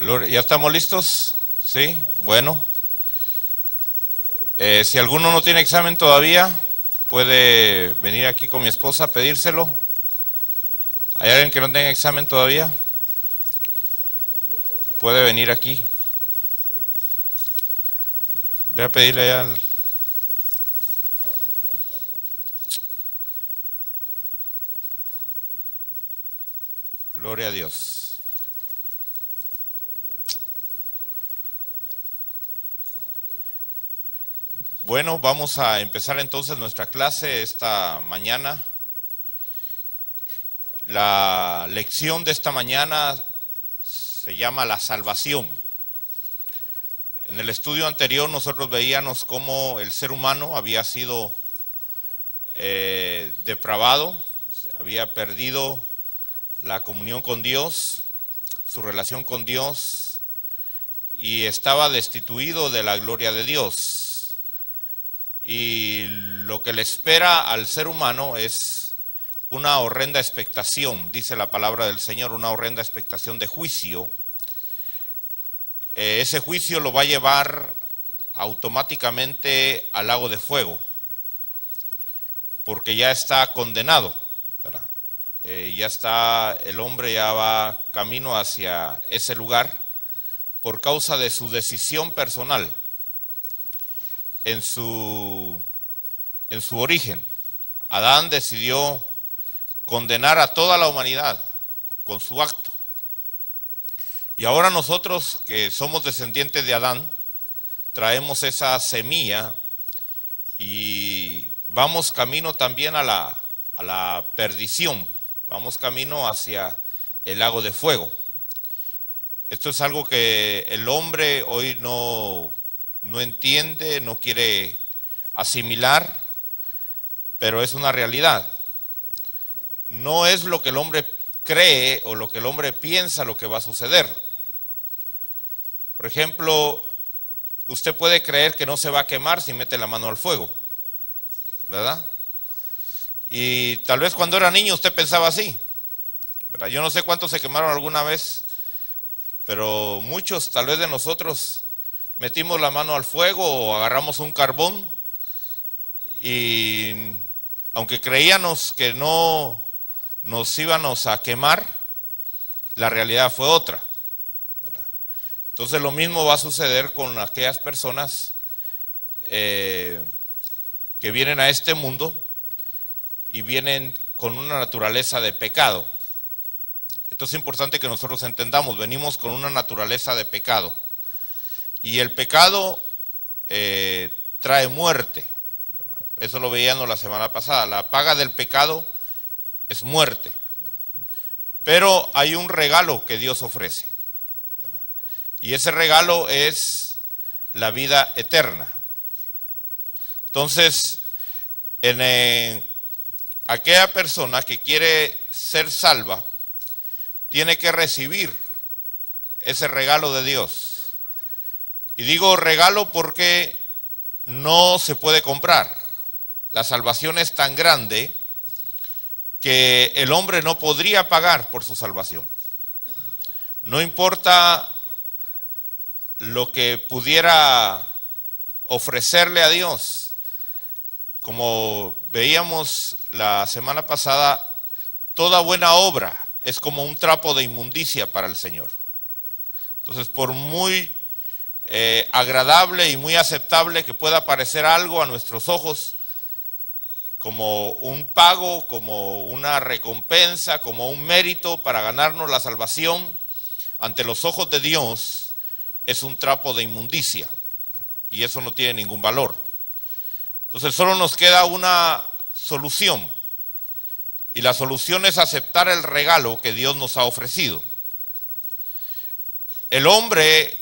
¿Ya estamos listos? ¿Sí? Bueno. Si alguno no tiene examen todavía, puede venir aquí con mi esposa a pedírselo. ¿Hay alguien que no tenga examen todavía? Puede venir aquí. Ve a pedirle allá al... Gloria a Dios. Bueno, vamos a empezar entonces nuestra clase esta mañana. La lección de esta mañana se llama la salvación. En el estudio anterior nosotros veíamos cómo el ser humano había sido depravado, había perdido la comunión con Dios, su relación con Dios, y estaba destituido de la gloria de Dios. Y lo que le espera al ser humano es una horrenda expectación, dice la palabra del Señor, una horrenda expectación de juicio. Ese juicio lo va a llevar automáticamente al lago de fuego, porque ya está condenado, ¿verdad? Ya está, el hombre ya va camino hacia ese lugar por causa de su decisión personal. En su origen, Adán decidió condenar a toda la humanidad con su acto. Y ahora nosotros, que somos descendientes de Adán, traemos esa semilla y vamos camino también a la perdición, vamos camino hacia el lago de fuego. Esto es algo que el hombre hoy no entiende, no quiere asimilar, pero es una realidad. No es lo que el hombre cree o lo que el hombre piensa lo que va a suceder. Por ejemplo, usted puede creer que no se va a quemar si mete la mano al fuego, ¿verdad? Y tal vez cuando era niño usted pensaba así, ¿verdad? Yo no sé cuántos se quemaron alguna vez, pero muchos tal vez de nosotros metimos la mano al fuego o agarramos un carbón y aunque creíamos que no nos íbamos a quemar, la realidad fue otra, ¿verdad? Entonces lo mismo va a suceder con aquellas personas que vienen a este mundo y vienen con una naturaleza de pecado. Esto es importante que nosotros entendamos, venimos con una naturaleza de pecado. Y el pecado trae muerte. Eso lo veíamos la semana pasada. La paga del pecado es muerte. Pero hay un regalo que Dios ofrece. Y ese regalo es la vida eterna. Entonces, aquella persona que quiere ser salva, tiene que recibir ese regalo de Dios. Y digo regalo porque no se puede comprar. La salvación es tan grande que el hombre no podría pagar por su salvación. No importa lo que pudiera ofrecerle a Dios. Como veíamos la semana pasada, toda buena obra es como un trapo de inmundicia para el Señor. Entonces, por muy agradable y muy aceptable que pueda parecer algo a nuestros ojos, como un pago, como una recompensa, como un mérito para ganarnos la salvación, ante los ojos de Dios es un trapo de inmundicia y eso no tiene ningún valor. Entonces solo nos queda una solución y la solución es aceptar el regalo que Dios nos ha ofrecido. El hombre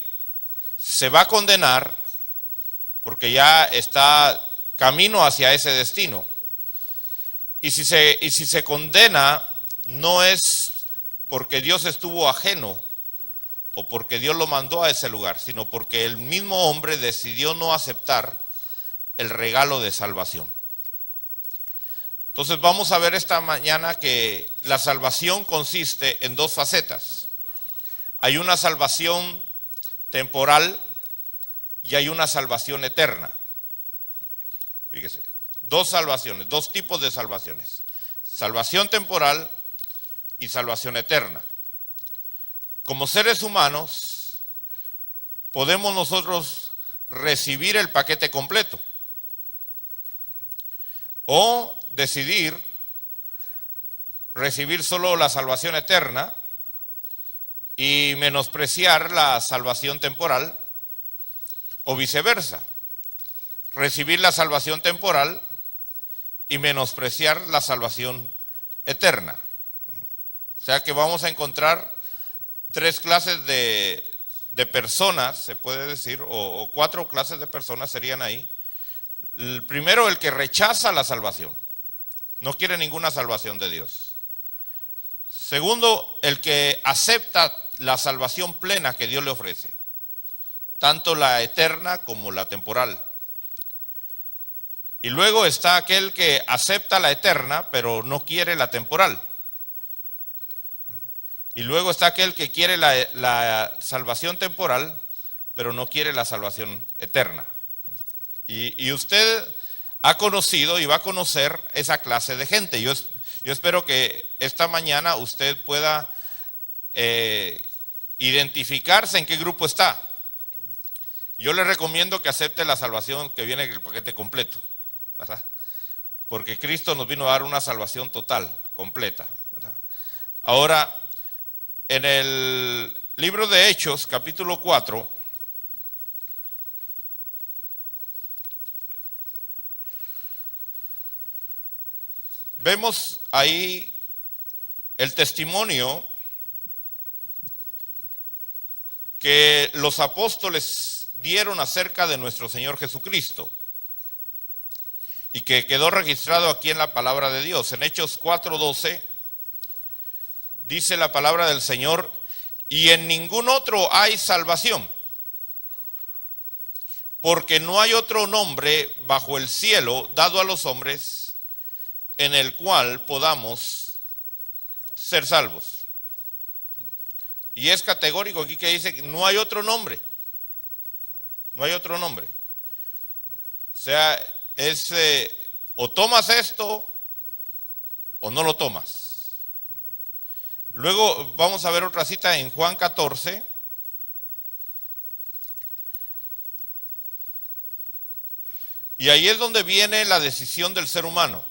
se va a condenar porque ya está camino hacia ese destino. Y si se condena, no es porque Dios estuvo ajeno o porque Dios lo mandó a ese lugar, sino porque el mismo hombre decidió no aceptar el regalo de salvación. Entonces vamos a ver esta mañana que la salvación consiste en dos facetas. Hay una salvación temporal y hay una salvación eterna. Fíjese, dos salvaciones, dos tipos de salvaciones. Salvación temporal y salvación eterna. Como seres humanos, podemos nosotros recibir el paquete completo o decidir recibir solo la salvación eterna y menospreciar la salvación temporal, o viceversa, recibir la salvación temporal y menospreciar la salvación eterna. O sea que vamos a encontrar tres clases de personas, se puede decir, o cuatro clases de personas serían ahí. El primero, el que rechaza la salvación, no quiere ninguna salvación de Dios. Segundo, el que acepta la salvación plena que Dios le ofrece, tanto la eterna como la temporal. Y luego está aquel que acepta la eterna, pero no quiere la temporal. Y luego está aquel que quiere la salvación temporal, pero no quiere la salvación eterna. Y usted ha conocido y va a conocer esa clase de gente. Yo espero que esta mañana usted pueda identificarse en qué grupo está. Yo le recomiendo que acepte la salvación que viene en el paquete completo, ¿verdad? Porque Cristo nos vino a dar una salvación total, completa, ¿verdad? Ahora, en el libro de Hechos, capítulo 4, vemos ahí el testimonio que los apóstoles dieron acerca de nuestro Señor Jesucristo y que quedó registrado aquí en la palabra de Dios. En Hechos 4:12 dice la palabra del Señor: y en ningún otro hay salvación, porque no hay otro nombre bajo el cielo dado a los hombres en el cual podamos ser salvos. Y es categórico aquí que dice que no hay otro nombre. No hay otro nombre. O sea, es o tomas esto o no lo tomas. Luego vamos a ver otra cita en Juan 14. Y ahí es donde viene la decisión del ser humano.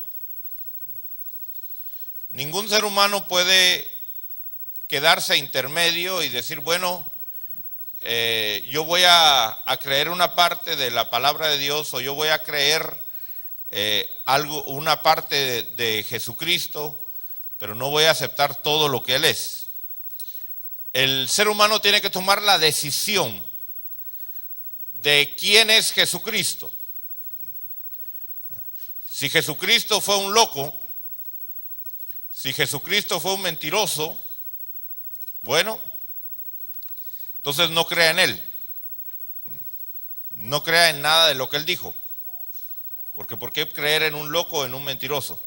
Ningún ser humano puede quedarse intermedio y decir, bueno, yo voy a creer una parte de la palabra de Dios, o yo voy a creer una parte de Jesucristo, pero no voy a aceptar todo lo que Él es. El ser humano tiene que tomar la decisión de quién es Jesucristo. Si Jesucristo fue un loco, si Jesucristo fue un mentiroso, bueno, entonces no crea en Él. No crea en nada de lo que Él dijo. Porque ¿por qué creer en un loco o en un mentiroso?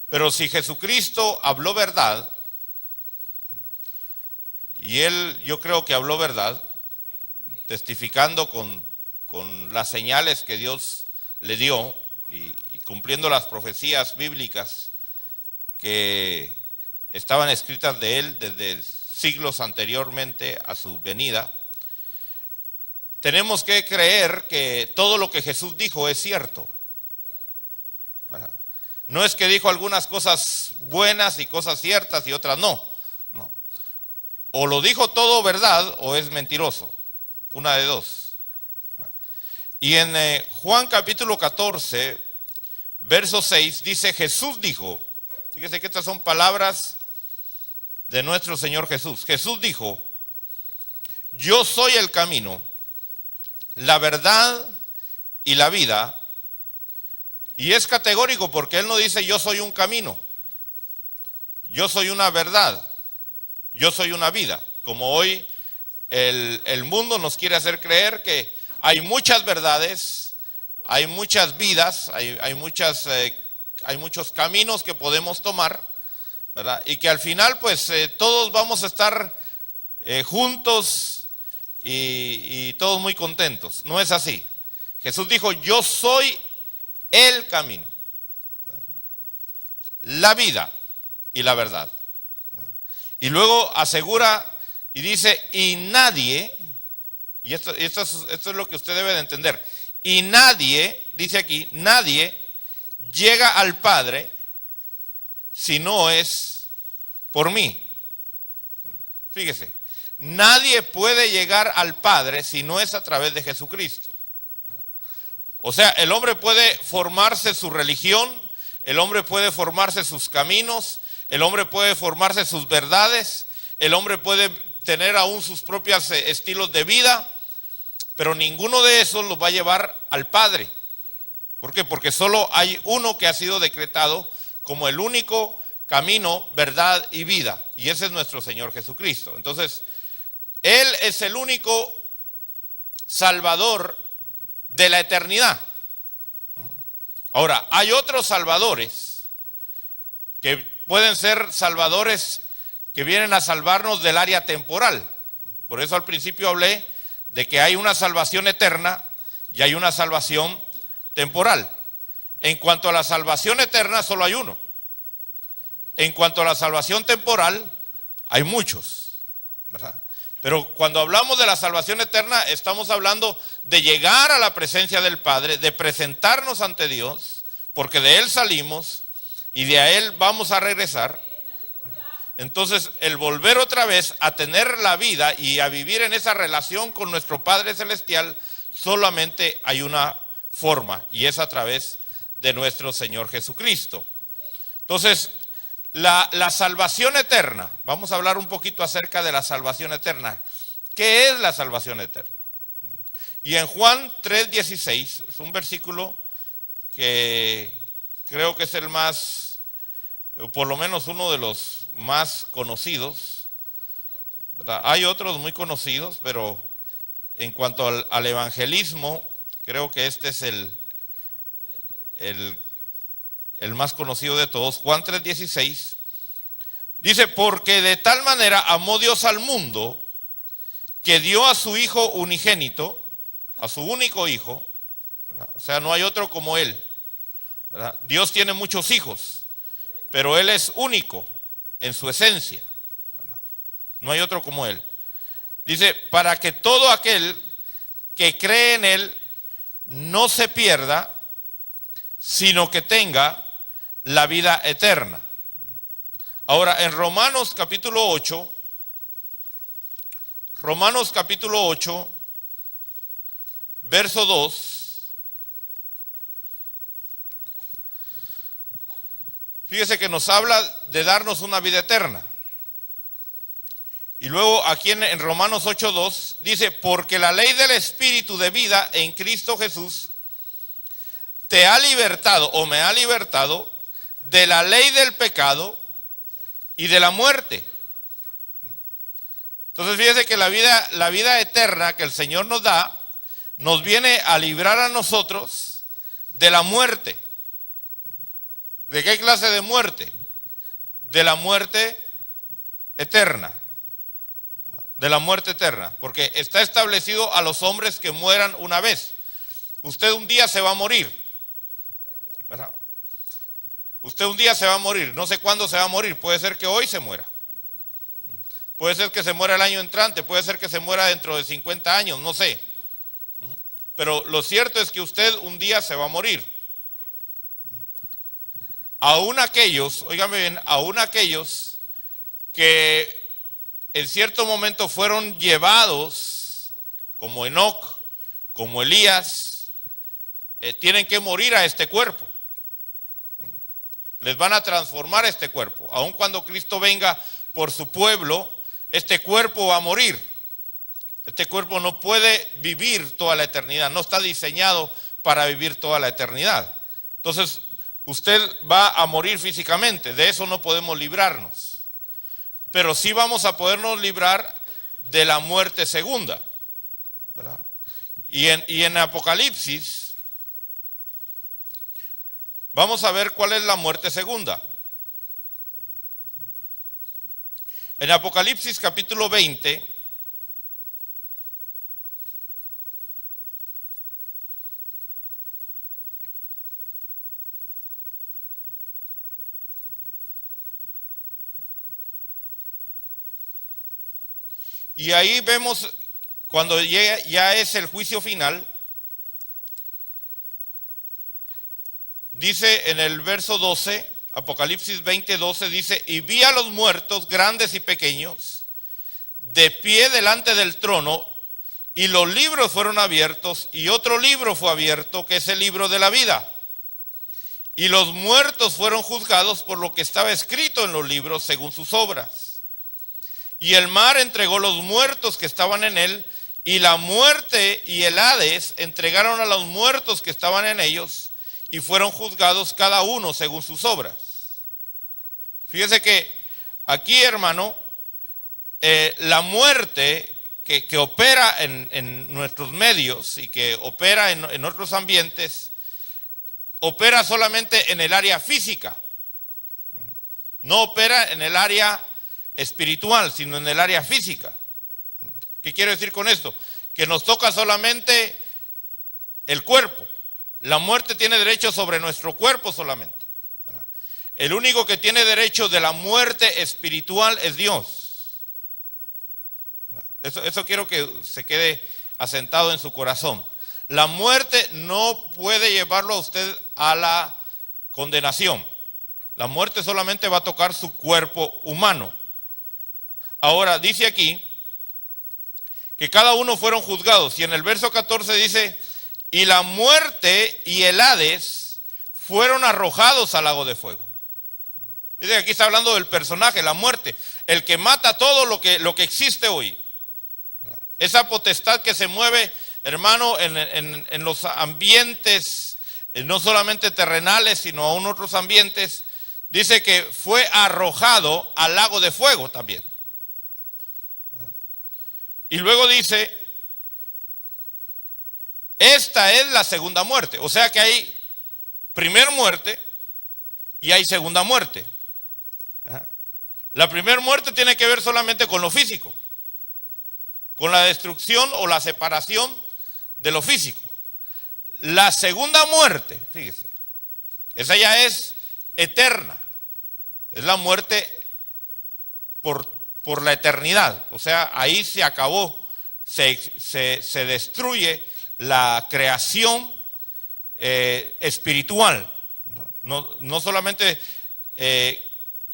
Pero si Jesucristo habló verdad, y Él yo creo que habló verdad, testificando con las señales que Dios le dio y cumpliendo las profecías bíblicas que estaban escritas de Él desde siglos anteriormente a su venida, tenemos que creer que todo lo que Jesús dijo es cierto. No es que dijo algunas cosas buenas y cosas ciertas y otras no. O lo dijo todo verdad o es mentiroso. Una de dos. Y en Juan capítulo 14, verso 6, dice: Jesús dijo, fíjese que estas son palabras de nuestro Señor Jesús. Jesús dijo: yo soy el camino, la verdad y la vida. Y es categórico porque Él no dice yo soy un camino, yo soy una verdad, yo soy una vida. Como hoy el mundo nos quiere hacer creer que hay muchas verdades, hay muchas vidas, hay muchos caminos que podemos tomar, ¿verdad? Y que al final pues todos vamos a estar juntos y todos muy contentos. No es así. Jesús dijo, yo soy el camino, la vida y la verdad. Y luego asegura y dice, y nadie, y esto es lo que usted debe de entender, y nadie, dice aquí, nadie llega al Padre si no es por mí. Fíjese, nadie puede llegar al Padre si no es a través de Jesucristo. O sea, el hombre puede formarse su religión, el hombre puede formarse sus caminos, el hombre puede formarse sus verdades, el hombre puede tener aún sus propios estilos de vida, pero ninguno de esos los va a llevar al Padre. ¿Por qué? Porque solo hay uno que ha sido decretado como el único camino, verdad y vida, y ese es nuestro Señor Jesucristo. Entonces, Él es el único Salvador de la eternidad. Ahora, hay otros salvadores que pueden ser salvadores que vienen a salvarnos del área temporal. Por eso al principio hablé de que hay una salvación eterna y hay una salvación temporal. En cuanto a la salvación eterna, solo hay uno. En cuanto a la salvación temporal, hay muchos, ¿verdad? Pero cuando hablamos de la salvación eterna, estamos hablando de llegar a la presencia del Padre, de presentarnos ante Dios, porque de Él salimos y de a Él vamos a regresar. Entonces, el volver otra vez a tener la vida y a vivir en esa relación con nuestro Padre Celestial, solamente hay una forma, y es a través de nuestro Señor Jesucristo. Entonces, la salvación eterna, vamos a hablar un poquito acerca de la salvación eterna. ¿Qué es la salvación eterna? Y en Juan 3:16, es un versículo que creo que es el más, por lo menos uno de los más conocidos, ¿verdad? Hay otros muy conocidos, pero en cuanto al evangelismo, creo que este es el más conocido de todos. Juan 3:16 dice, porque de tal manera amó Dios al mundo que dio a su Hijo unigénito, a su único Hijo, ¿verdad? O sea, no hay otro como Él, ¿verdad? Dios tiene muchos hijos, pero Él es único en su esencia, ¿verdad? No hay otro como Él. Dice, para que todo aquel que cree en Él no se pierda, sino que tenga la vida eterna. Ahora, en Romanos capítulo 8, verso 2, fíjese que nos habla de darnos una vida eterna. Y luego aquí en Romanos 8:2 dice, porque la ley del Espíritu de vida en Cristo Jesús te ha libertado o me ha libertado de la ley del pecado y de la muerte. Entonces fíjese que la vida eterna que el Señor nos da, nos viene a librar a nosotros de la muerte. ¿De qué clase de muerte? De la muerte eterna. De la muerte eterna. Porque está establecido a los hombres que mueran una vez. Usted un día se va a morir, ¿verdad? Usted un día se va a morir, no sé cuándo se va a morir, puede ser que hoy se muera. Puede ser que se muera el año entrante, puede ser que se muera dentro de 50 años, no sé. Pero lo cierto es que usted un día se va a morir. Aún aquellos, óigame bien, aún aquellos que en cierto momento fueron llevados, como Enoc, como Elías, tienen que morir a este cuerpo. Les van a transformar este cuerpo. Aun cuando Cristo venga por su pueblo, este cuerpo va a morir. Este cuerpo no puede vivir toda la eternidad, no está diseñado para vivir toda la eternidad. Entonces, usted va a morir físicamente, de eso no podemos librarnos. Pero sí vamos a podernos librar de la muerte segunda, ¿verdad? Y en Apocalipsis vamos a ver cuál es la muerte segunda. En Apocalipsis capítulo 20, y ahí vemos cuando ya es el juicio final, dice en el verso 12, Apocalipsis 20:12, dice: y vi a los muertos, grandes y pequeños, de pie delante del trono, y los libros fueron abiertos, y otro libro fue abierto, que es el libro de la vida. Y los muertos fueron juzgados por lo que estaba escrito en los libros según sus obras. Y el mar entregó los muertos que estaban en él, y la muerte y el Hades entregaron a los muertos que estaban en ellos, y fueron juzgados cada uno según sus obras. Fíjese que aquí, hermano, la muerte que opera en nuestros medios y que opera en otros ambientes, opera solamente en el área física. No opera en el área espiritual, sino en el área física. ¿Qué quiero decir con esto? Que nos toca solamente el cuerpo. La muerte tiene derecho sobre nuestro cuerpo solamente. El único que tiene derecho de la muerte espiritual es Dios. Eso quiero que se quede asentado en su corazón. La muerte no puede llevarlo a usted a la condenación. La muerte solamente va a tocar su cuerpo humano. Ahora, dice aquí que cada uno fueron juzgados. Y en el verso 14 dice: y la muerte y el Hades fueron arrojados al lago de fuego. Dice que aquí está hablando del personaje, la muerte, el que mata todo lo que existe hoy. Esa potestad que se mueve, hermano, en los ambientes, no solamente terrenales, sino aún otros ambientes, dice que fue arrojado al lago de fuego también. Y luego dice: esta es la segunda muerte. O sea que hay primer muerte y hay segunda muerte. La primera muerte tiene que ver solamente con lo físico, con la destrucción o la separación de lo físico. La segunda muerte, fíjese, esa ya es eterna. Es la muerte por la eternidad. O sea, ahí se acabó, se destruye la creación espiritual. No solamente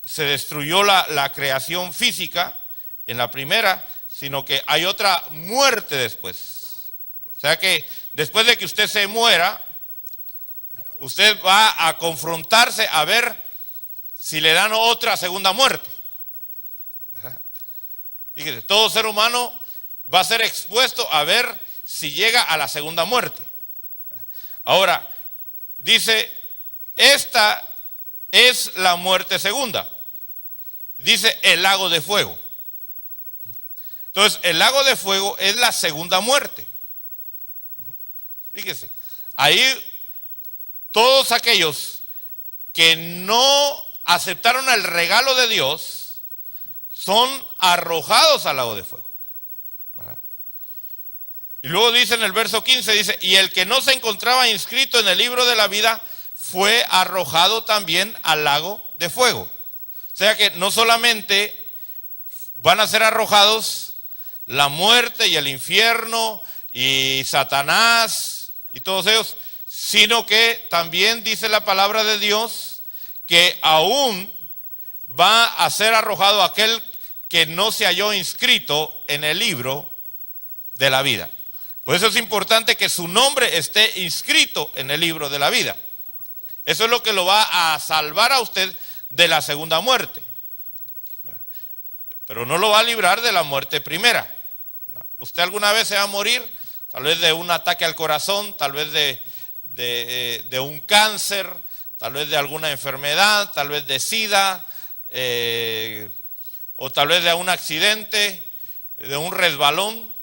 se destruyó la creación física en la primera, sino que hay otra muerte después. O sea que después de que usted se muera, usted va a confrontarse a ver si le dan otra segunda muerte. Fíjese, todo ser humano va a ser expuesto a ver si llega a la segunda muerte. Ahora, dice, esta es la muerte segunda. Dice el lago de fuego. Entonces, el lago de fuego es la segunda muerte. Fíjese, ahí todos aquellos que no aceptaron el regalo de Dios son arrojados al lago de fuego. Y luego dice en el verso 15, dice: y el que no se encontraba inscrito en el libro de la vida fue arrojado también al lago de fuego. O sea que no solamente van a ser arrojados la muerte y el infierno y Satanás y todos ellos, sino que también dice la palabra de Dios que aún va a ser arrojado aquel que no se halló inscrito en el libro de la vida. Por eso es importante que su nombre esté inscrito en el libro de la vida. Eso es lo que lo va a salvar a usted de la segunda muerte. Pero no lo va a librar de la muerte primera. Usted alguna vez se va a morir, tal vez de un ataque al corazón, tal vez de un cáncer, tal vez de alguna enfermedad, tal vez de SIDA, o tal vez de un accidente, de un resbalón,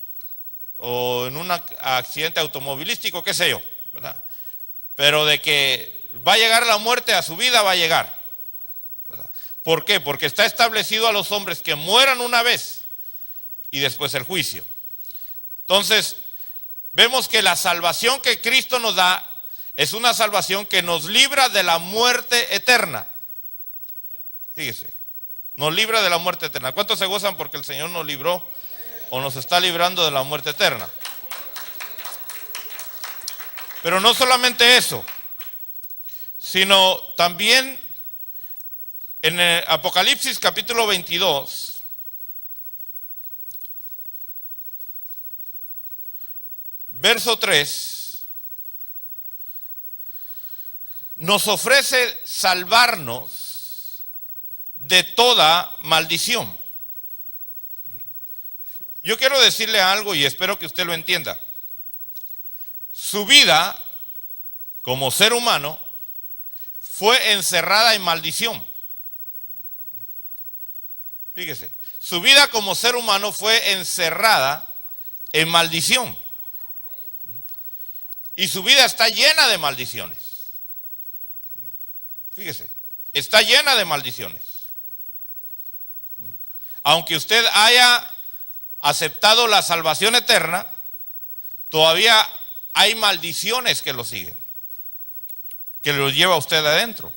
o en un accidente automovilístico, qué sé yo, ¿verdad? Pero de que va a llegar la muerte a su vida, va a llegar, ¿verdad? ¿Por qué? Porque está establecido a los hombres que mueran una vez y después el juicio. Entonces, vemos que la salvación que Cristo nos da es una salvación que nos libra de la muerte eterna. Fíjese, nos libra de la muerte eterna. ¿Cuántos se gozan porque el Señor nos libró o nos está librando de la muerte eterna? Pero no solamente eso, sino también en el Apocalipsis capítulo 22, verso 3, nos ofrece salvarnos de toda maldición. Yo quiero decirle algo y espero que usted lo entienda. Su vida como ser humano fue encerrada en maldición. Fíjese, su vida como ser humano fue encerrada en maldición. Y su vida está llena de maldiciones. Fíjese, está llena de maldiciones. Aunque usted haya aceptado la salvación eterna, todavía hay maldiciones que lo siguen, que lo lleva a usted adentro.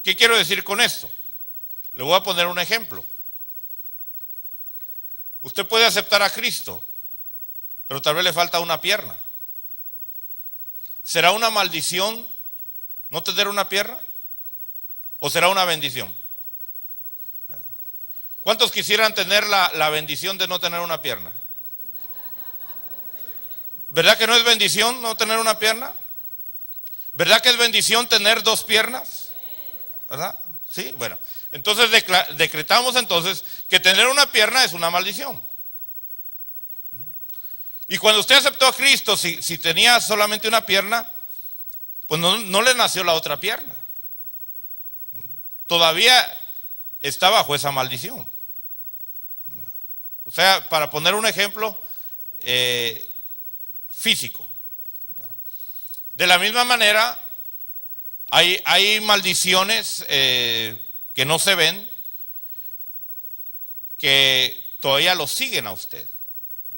¿Qué quiero decir con esto? Le voy a poner un ejemplo. Usted puede aceptar a Cristo, pero tal vez le falta una pierna. ¿Será una maldición no tener una pierna? ¿O será una bendición? ¿Cuántos quisieran tener la bendición de no tener una pierna? ¿Verdad que no es bendición no tener una pierna? ¿Verdad que es bendición tener dos piernas? ¿Verdad? Sí, bueno. Entonces decretamos entonces que tener una pierna es una maldición. Y cuando usted aceptó a Cristo, si tenía solamente una pierna, pues no le nació la otra pierna. Todavía está bajo esa maldición. O sea, para poner un ejemplo físico. De la misma manera, hay maldiciones que no se ven, que todavía lo siguen a usted.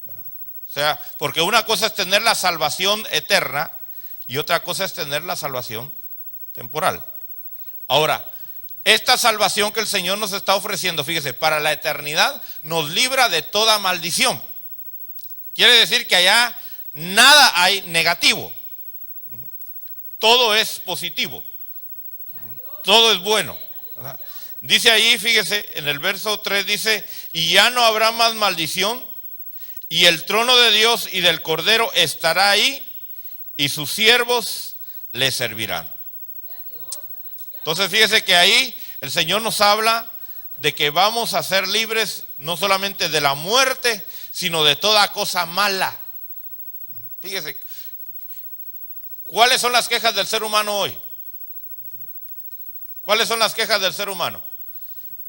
O sea, porque una cosa es tener la salvación eterna y otra cosa es tener la salvación temporal. Ahora, esta salvación que el Señor nos está ofreciendo, fíjese, para la eternidad nos libra de toda maldición. Quiere decir que allá nada hay negativo. Todo es positivo. Todo es bueno. ¿Verdad? Dice ahí, fíjese, en el verso 3 dice, y ya no habrá más maldición, y el trono de Dios y del Cordero estará ahí, y sus siervos le servirán. Entonces fíjese que ahí el Señor nos habla de que vamos a ser libres no solamente de la muerte, sino de toda cosa mala. Fíjese, ¿cuáles son las quejas del ser humano hoy? ¿Cuáles son las quejas del ser humano?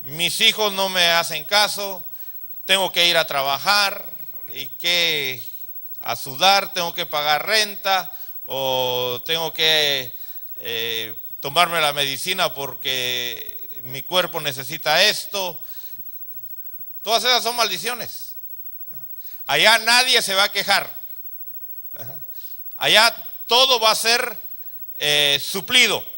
Mis hijos no me hacen caso, tengo que ir a trabajar y que a sudar, tengo que pagar renta o tengo que tomarme la medicina porque mi cuerpo necesita esto. Todas esas son maldiciones. Allá nadie se va a quejar. Allá todo va a ser suplido.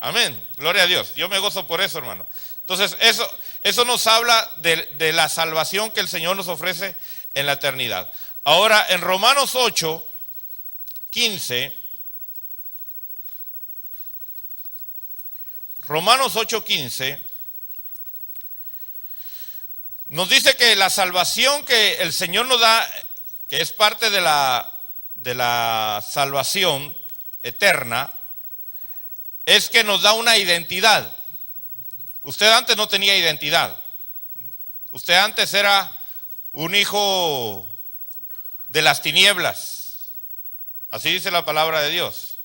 Amén, gloria a Dios. Yo me gozo por eso, hermano. Entonces eso nos habla de la salvación que el Señor nos ofrece en la eternidad. Ahora en Romanos 8:15, Romanos 8:15 nos dice que la salvación que el Señor nos da, que es parte de la salvación eterna, es que nos da una identidad. Usted antes no tenía identidad. Usted antes era un hijo de las tinieblas. Así dice la palabra de Dios,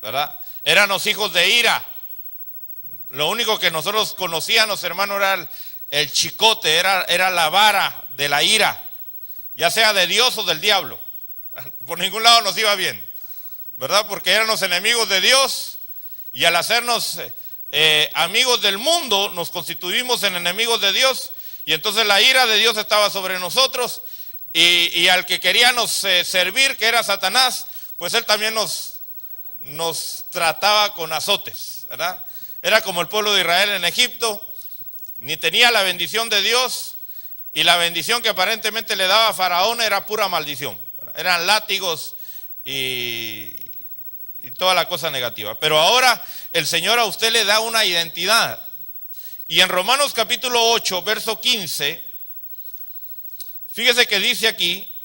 ¿verdad? Éramos hijos de ira. Lo único que nosotros conocíamos, hermano, era el chicote, era la vara de la ira, ya sea de Dios o del diablo. Por ningún lado nos iba bien, ¿verdad? Porque éramos enemigos de Dios Y al hacernos amigos del mundo, nos constituimos en enemigos de Dios. Y entonces la ira de Dios estaba sobre nosotros. Y al que queríamos servir, que era Satanás, pues él también nos trataba con azotes, ¿verdad? Era como el pueblo de Israel en Egipto, ni tenía la bendición de Dios, y la bendición que aparentemente le daba a Faraón era pura maldición, ¿verdad? Eran látigos y toda la cosa negativa. Pero ahora el Señor a usted le da una identidad. Y en Romanos capítulo 8, verso 15, fíjese que dice aquí,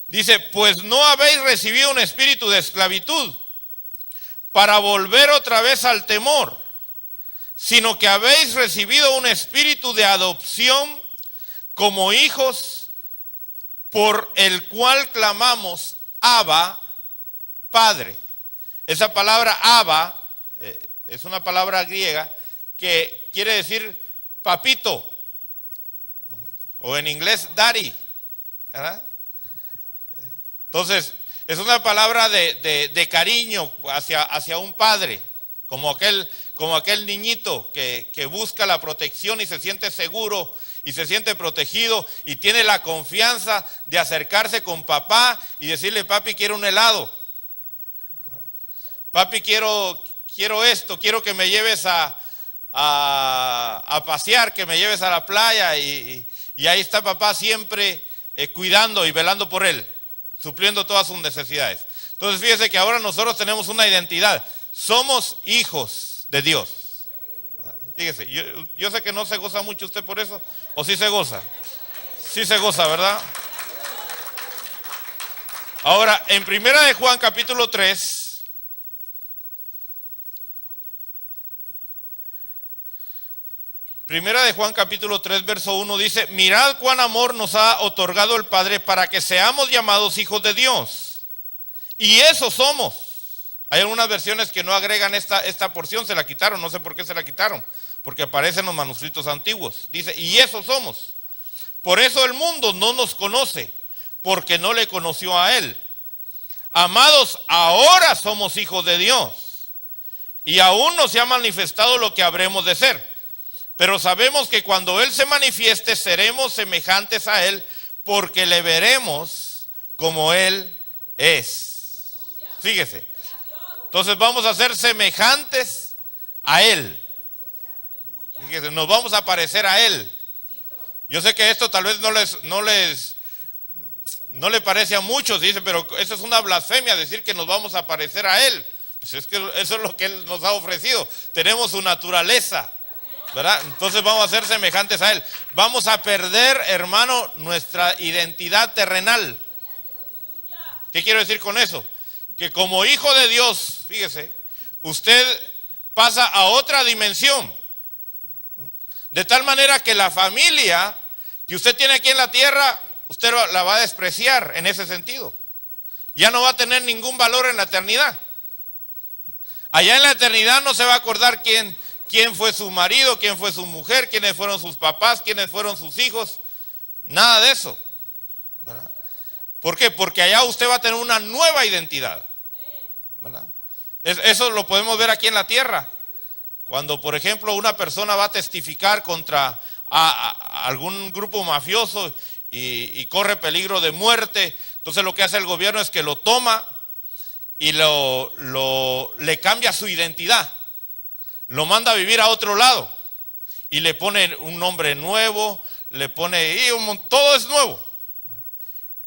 dice, pues no habéis recibido un espíritu de esclavitud para volver otra vez al temor, sino que habéis recibido un espíritu de adopción como hijos, por el cual clamamos, Abba, Padre. Esa palabra Abba es una palabra griega que quiere decir papito, o en inglés daddy, ¿verdad? Entonces, es una palabra de cariño hacia un padre, como aquel niñito que busca la protección y se siente seguro y se siente protegido y tiene la confianza de acercarse con papá y decirle, papi, quiero un helado. Papi, quiero esto, quiero que me lleves a pasear, que me lleves a la playa. Y ahí está papá siempre cuidando y velando por él, supliendo todas sus necesidades. Entonces fíjese que ahora nosotros tenemos una identidad. Somos hijos de Dios. Fíjese, yo sé que no se goza mucho usted por eso, o sí se goza. Sí se goza, ¿verdad? Ahora, en Primera de Juan capítulo 3, Primera de Juan capítulo 3, verso 1 dice, mirad cuán amor nos ha otorgado el Padre para que seamos llamados hijos de Dios. Y eso somos. Hay algunas versiones que no agregan esta porción, se la quitaron, no sé por qué se la quitaron, porque aparece en los manuscritos antiguos. Dice, y eso somos. Por eso el mundo no nos conoce, porque no le conoció a Él. Amados, ahora somos hijos de Dios, y aún no se ha manifestado lo que habremos de ser. Pero sabemos que cuando Él se manifieste, seremos semejantes a Él, porque le veremos como Él es. Fíjese. Entonces vamos a ser semejantes a Él. Fíjese, nos vamos a parecer a Él. Yo sé que esto tal vez no le parece a muchos, dice, pero eso es una blasfemia, decir que nos vamos a parecer a Él. Pues es que eso es lo que Él nos ha ofrecido. Tenemos su naturaleza, ¿verdad? Entonces vamos a ser semejantes a Él. Vamos a perder, hermano, nuestra identidad terrenal. ¿Qué quiero decir con eso? Que como hijo de Dios, fíjese, usted pasa a otra dimensión. De tal manera que la familia que usted tiene aquí en la tierra, usted la va a despreciar en ese sentido. Ya no va a tener ningún valor en la eternidad. Allá en la eternidad no se va a acordar quién fue su marido, quién fue su mujer, quiénes fueron sus papás, quiénes fueron sus hijos. Nada de eso, ¿verdad? ¿Por qué? Porque allá usted va a tener una nueva identidad, ¿verdad? Eso lo podemos ver aquí en la tierra. Cuando, por ejemplo, una persona va a testificar contra a algún grupo mafioso y corre peligro de muerte, entonces lo que hace el gobierno es que lo toma y le cambia su identidad. Lo manda a vivir a otro lado y le pone un nombre nuevo, le pone, todo es nuevo.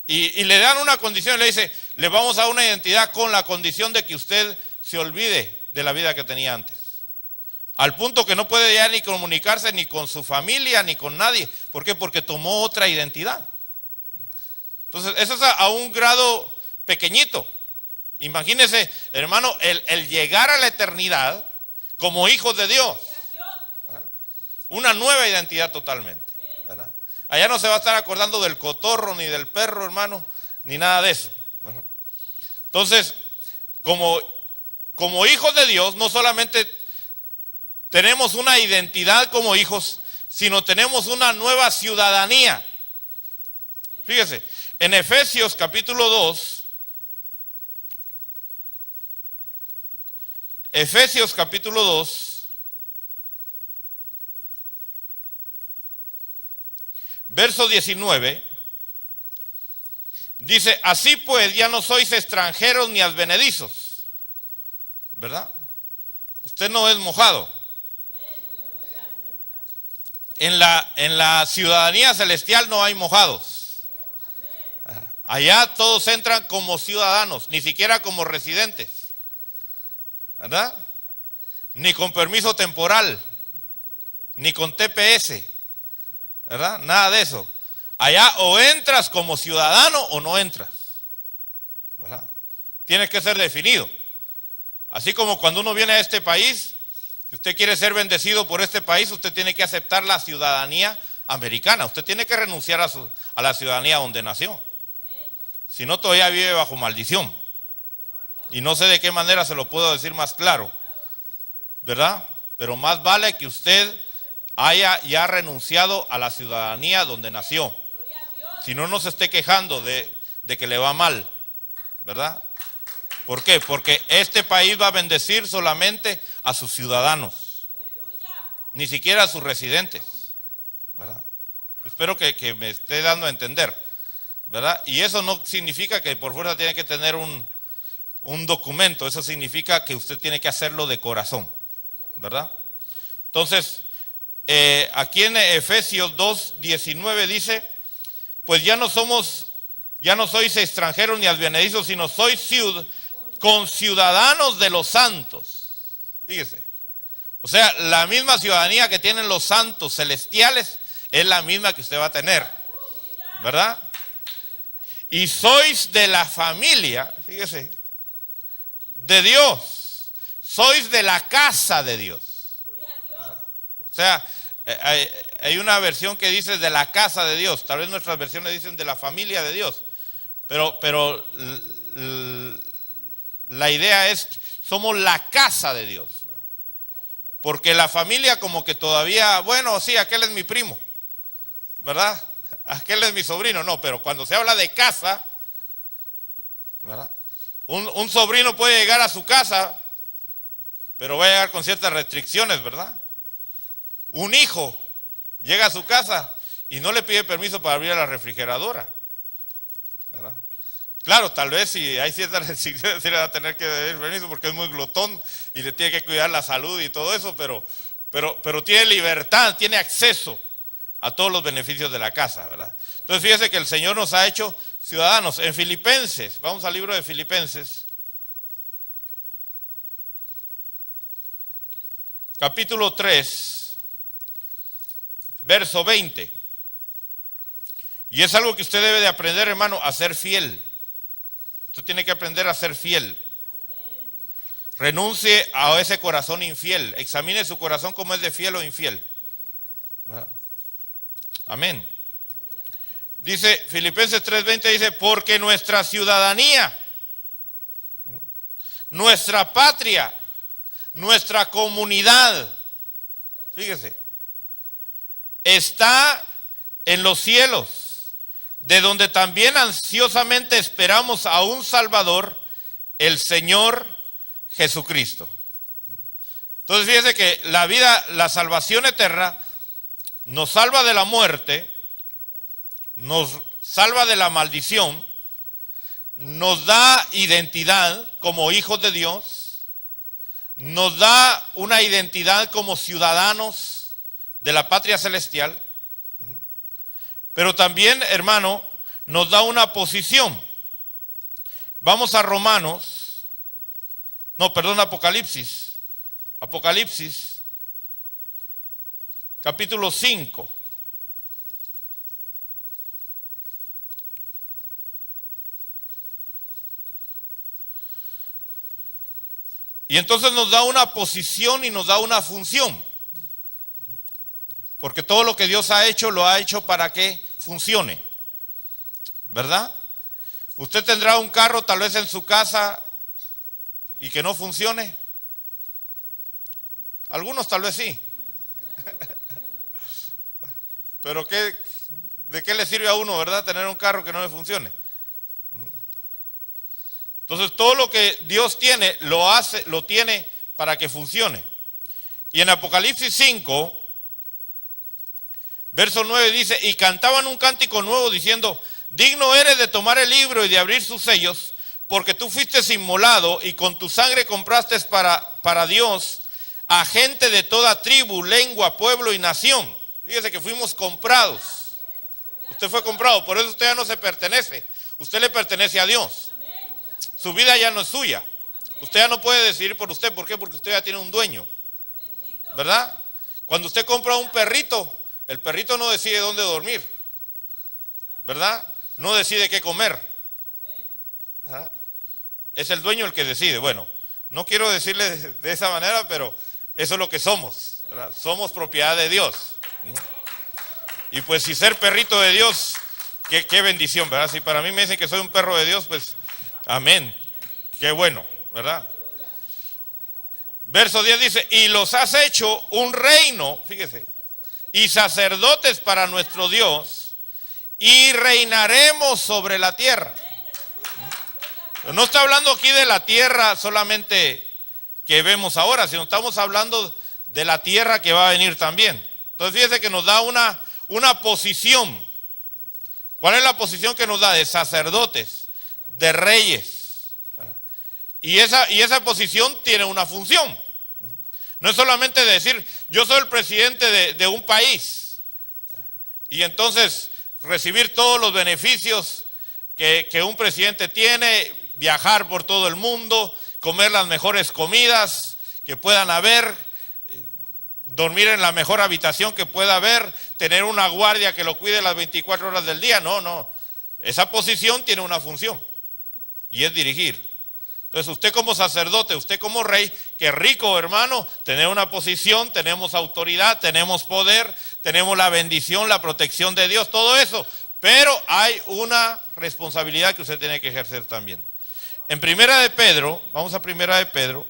Y le dan una condición, le dice, le vamos a dar una identidad con la condición de que usted se olvide de la vida que tenía antes. Al punto que no puede ya ni comunicarse ni con su familia ni con nadie. ¿Por qué? Porque tomó otra identidad. Entonces, eso es a un grado pequeñito. Imagínese, hermano, el llegar a la eternidad como hijos de Dios. Una nueva identidad totalmente, ¿verdad? Allá no se va a estar acordando del cotorro, ni del perro, hermano, ni nada de eso. Entonces, como hijos de Dios, no solamente tenemos una identidad como hijos, sino tenemos una nueva ciudadanía. Fíjese, en Efesios capítulo 2, Efesios capítulo 2, verso 19, dice, así pues ya no sois extranjeros ni advenedizos, ¿verdad? Usted no es mojado. En la ciudadanía celestial no hay mojados. Allá todos entran como ciudadanos, ni siquiera como residentes, ¿verdad? Ni con permiso temporal, ni con TPS, ¿verdad? Nada de eso. Allá o entras como ciudadano o no entras, ¿verdad? Tienes que ser definido. Así como cuando uno viene a este país, si usted quiere ser bendecido por este país, usted tiene que aceptar la ciudadanía americana. Usted tiene que renunciar a la ciudadanía donde nació. Si no, todavía vive bajo maldición. Y no sé de qué manera se lo puedo decir más claro, ¿verdad? Pero más vale que usted haya ya renunciado a la ciudadanía donde nació. Si no, no se esté quejando de que le va mal, ¿verdad? ¿Por qué? Porque este país va a bendecir solamente a sus ciudadanos, ni siquiera a sus residentes, ¿verdad? Espero que me esté dando a entender, ¿verdad? Y eso no significa que por fuerza tiene que tener un documento, eso significa que usted tiene que hacerlo de corazón, ¿verdad? Entonces, aquí en Efesios 2:19 dice, pues ya no sois extranjeros ni advenedizos, sino sois conciudadanos de los santos. Fíjese. O sea, la misma ciudadanía que tienen los santos celestiales es la misma que usted va a tener, ¿verdad? Y sois de la familia, fíjese, de Dios. Sois de la casa de Dios. O sea, hay una versión que dice de la casa de Dios. Tal vez nuestras versiones dicen de la familia de Dios. Pero la idea es que somos la casa de Dios. Porque la familia como que todavía, bueno, sí, aquel es mi primo, ¿verdad? Aquel es mi sobrino, no, pero cuando se habla de casa, ¿verdad? Un sobrino puede llegar a su casa, pero va a llegar con ciertas restricciones, ¿verdad? Un hijo llega a su casa y no le pide permiso para abrir la refrigeradora, ¿verdad? Claro, tal vez si hay ciertas restricciones sí le va a tener que pedir permiso porque es muy glotón y le tiene que cuidar la salud y todo eso, pero tiene libertad, tiene acceso a todos los beneficios de la casa, ¿verdad? Entonces fíjese que el Señor nos ha hecho ciudadanos. En Filipenses, vamos al libro de Filipenses, capítulo 3, verso 20. Y es algo que usted debe de aprender, hermano, a ser fiel. Usted tiene que aprender a ser fiel. Renuncie a ese corazón infiel. Examine su corazón como es de fiel o infiel. ¿Verdad? Amén. Dice Filipenses 3:20, dice, porque nuestra ciudadanía, nuestra patria, nuestra comunidad, fíjese, está en los cielos, de donde también ansiosamente esperamos a un Salvador, el Señor Jesucristo. Entonces fíjese que la vida, la salvación eterna, nos salva de la muerte, nos salva de la maldición, nos da identidad como hijos de Dios, nos da una identidad como ciudadanos de la patria celestial, pero también, hermano, nos da una posición. Vamos a Apocalipsis, capítulo 5. Y entonces nos da una posición y nos da una función. Porque todo lo que Dios ha hecho, lo ha hecho para que funcione, ¿verdad? Usted tendrá un carro tal vez en su casa y que no funcione. Algunos tal vez sí. Pero ¿de qué le sirve a uno, verdad, tener un carro que no le funcione? Entonces todo lo que Dios tiene, lo tiene para que funcione. Y en Apocalipsis 5, verso 9 dice, y cantaban un cántico nuevo diciendo, digno eres de tomar el libro y de abrir sus sellos, porque tú fuiste inmolado y con tu sangre compraste para Dios a gente de toda tribu, lengua, pueblo y nación. Fíjese que fuimos comprados. Usted fue comprado, por eso usted ya no se pertenece. Usted le pertenece a Dios. Su vida ya no es suya. Usted ya no puede decidir por usted. ¿Por qué? Porque usted ya tiene un dueño. ¿Verdad? Cuando usted compra un perrito, el perrito no decide dónde dormir. ¿Verdad? No decide qué comer. ¿Ah? Es el dueño el que decide. Bueno, no quiero decirle de esa manera, pero eso es lo que somos, ¿verdad? Somos propiedad de Dios. Y pues si ser perrito de Dios, qué bendición, ¿verdad? Si para mí me dicen que soy un perro de Dios, pues amén. Qué bueno, ¿verdad? Verso 10 dice, y los has hecho un reino, fíjese, y sacerdotes para nuestro Dios, y reinaremos sobre la tierra. No está hablando aquí de la tierra solamente que vemos ahora, sino estamos hablando de la tierra que va a venir también. Entonces fíjese que nos da una posición. ¿Cuál es la posición que nos da? De sacerdotes, de reyes. Y esa posición tiene una función. No es solamente decir, yo soy el presidente de un país. Y entonces recibir todos los beneficios que un presidente tiene, viajar por todo el mundo, comer las mejores comidas que puedan haber, dormir en la mejor habitación que pueda haber, tener una guardia que lo cuide las 24 horas del día. No. Esa posición tiene una función y es dirigir. Entonces usted como sacerdote, usted como rey, qué rico hermano, tener una posición, tenemos autoridad, tenemos poder, tenemos la bendición, la protección de Dios, todo eso. Pero hay una responsabilidad que usted tiene que ejercer también. En Primera de Pedro, vamos a Primera de Pedro.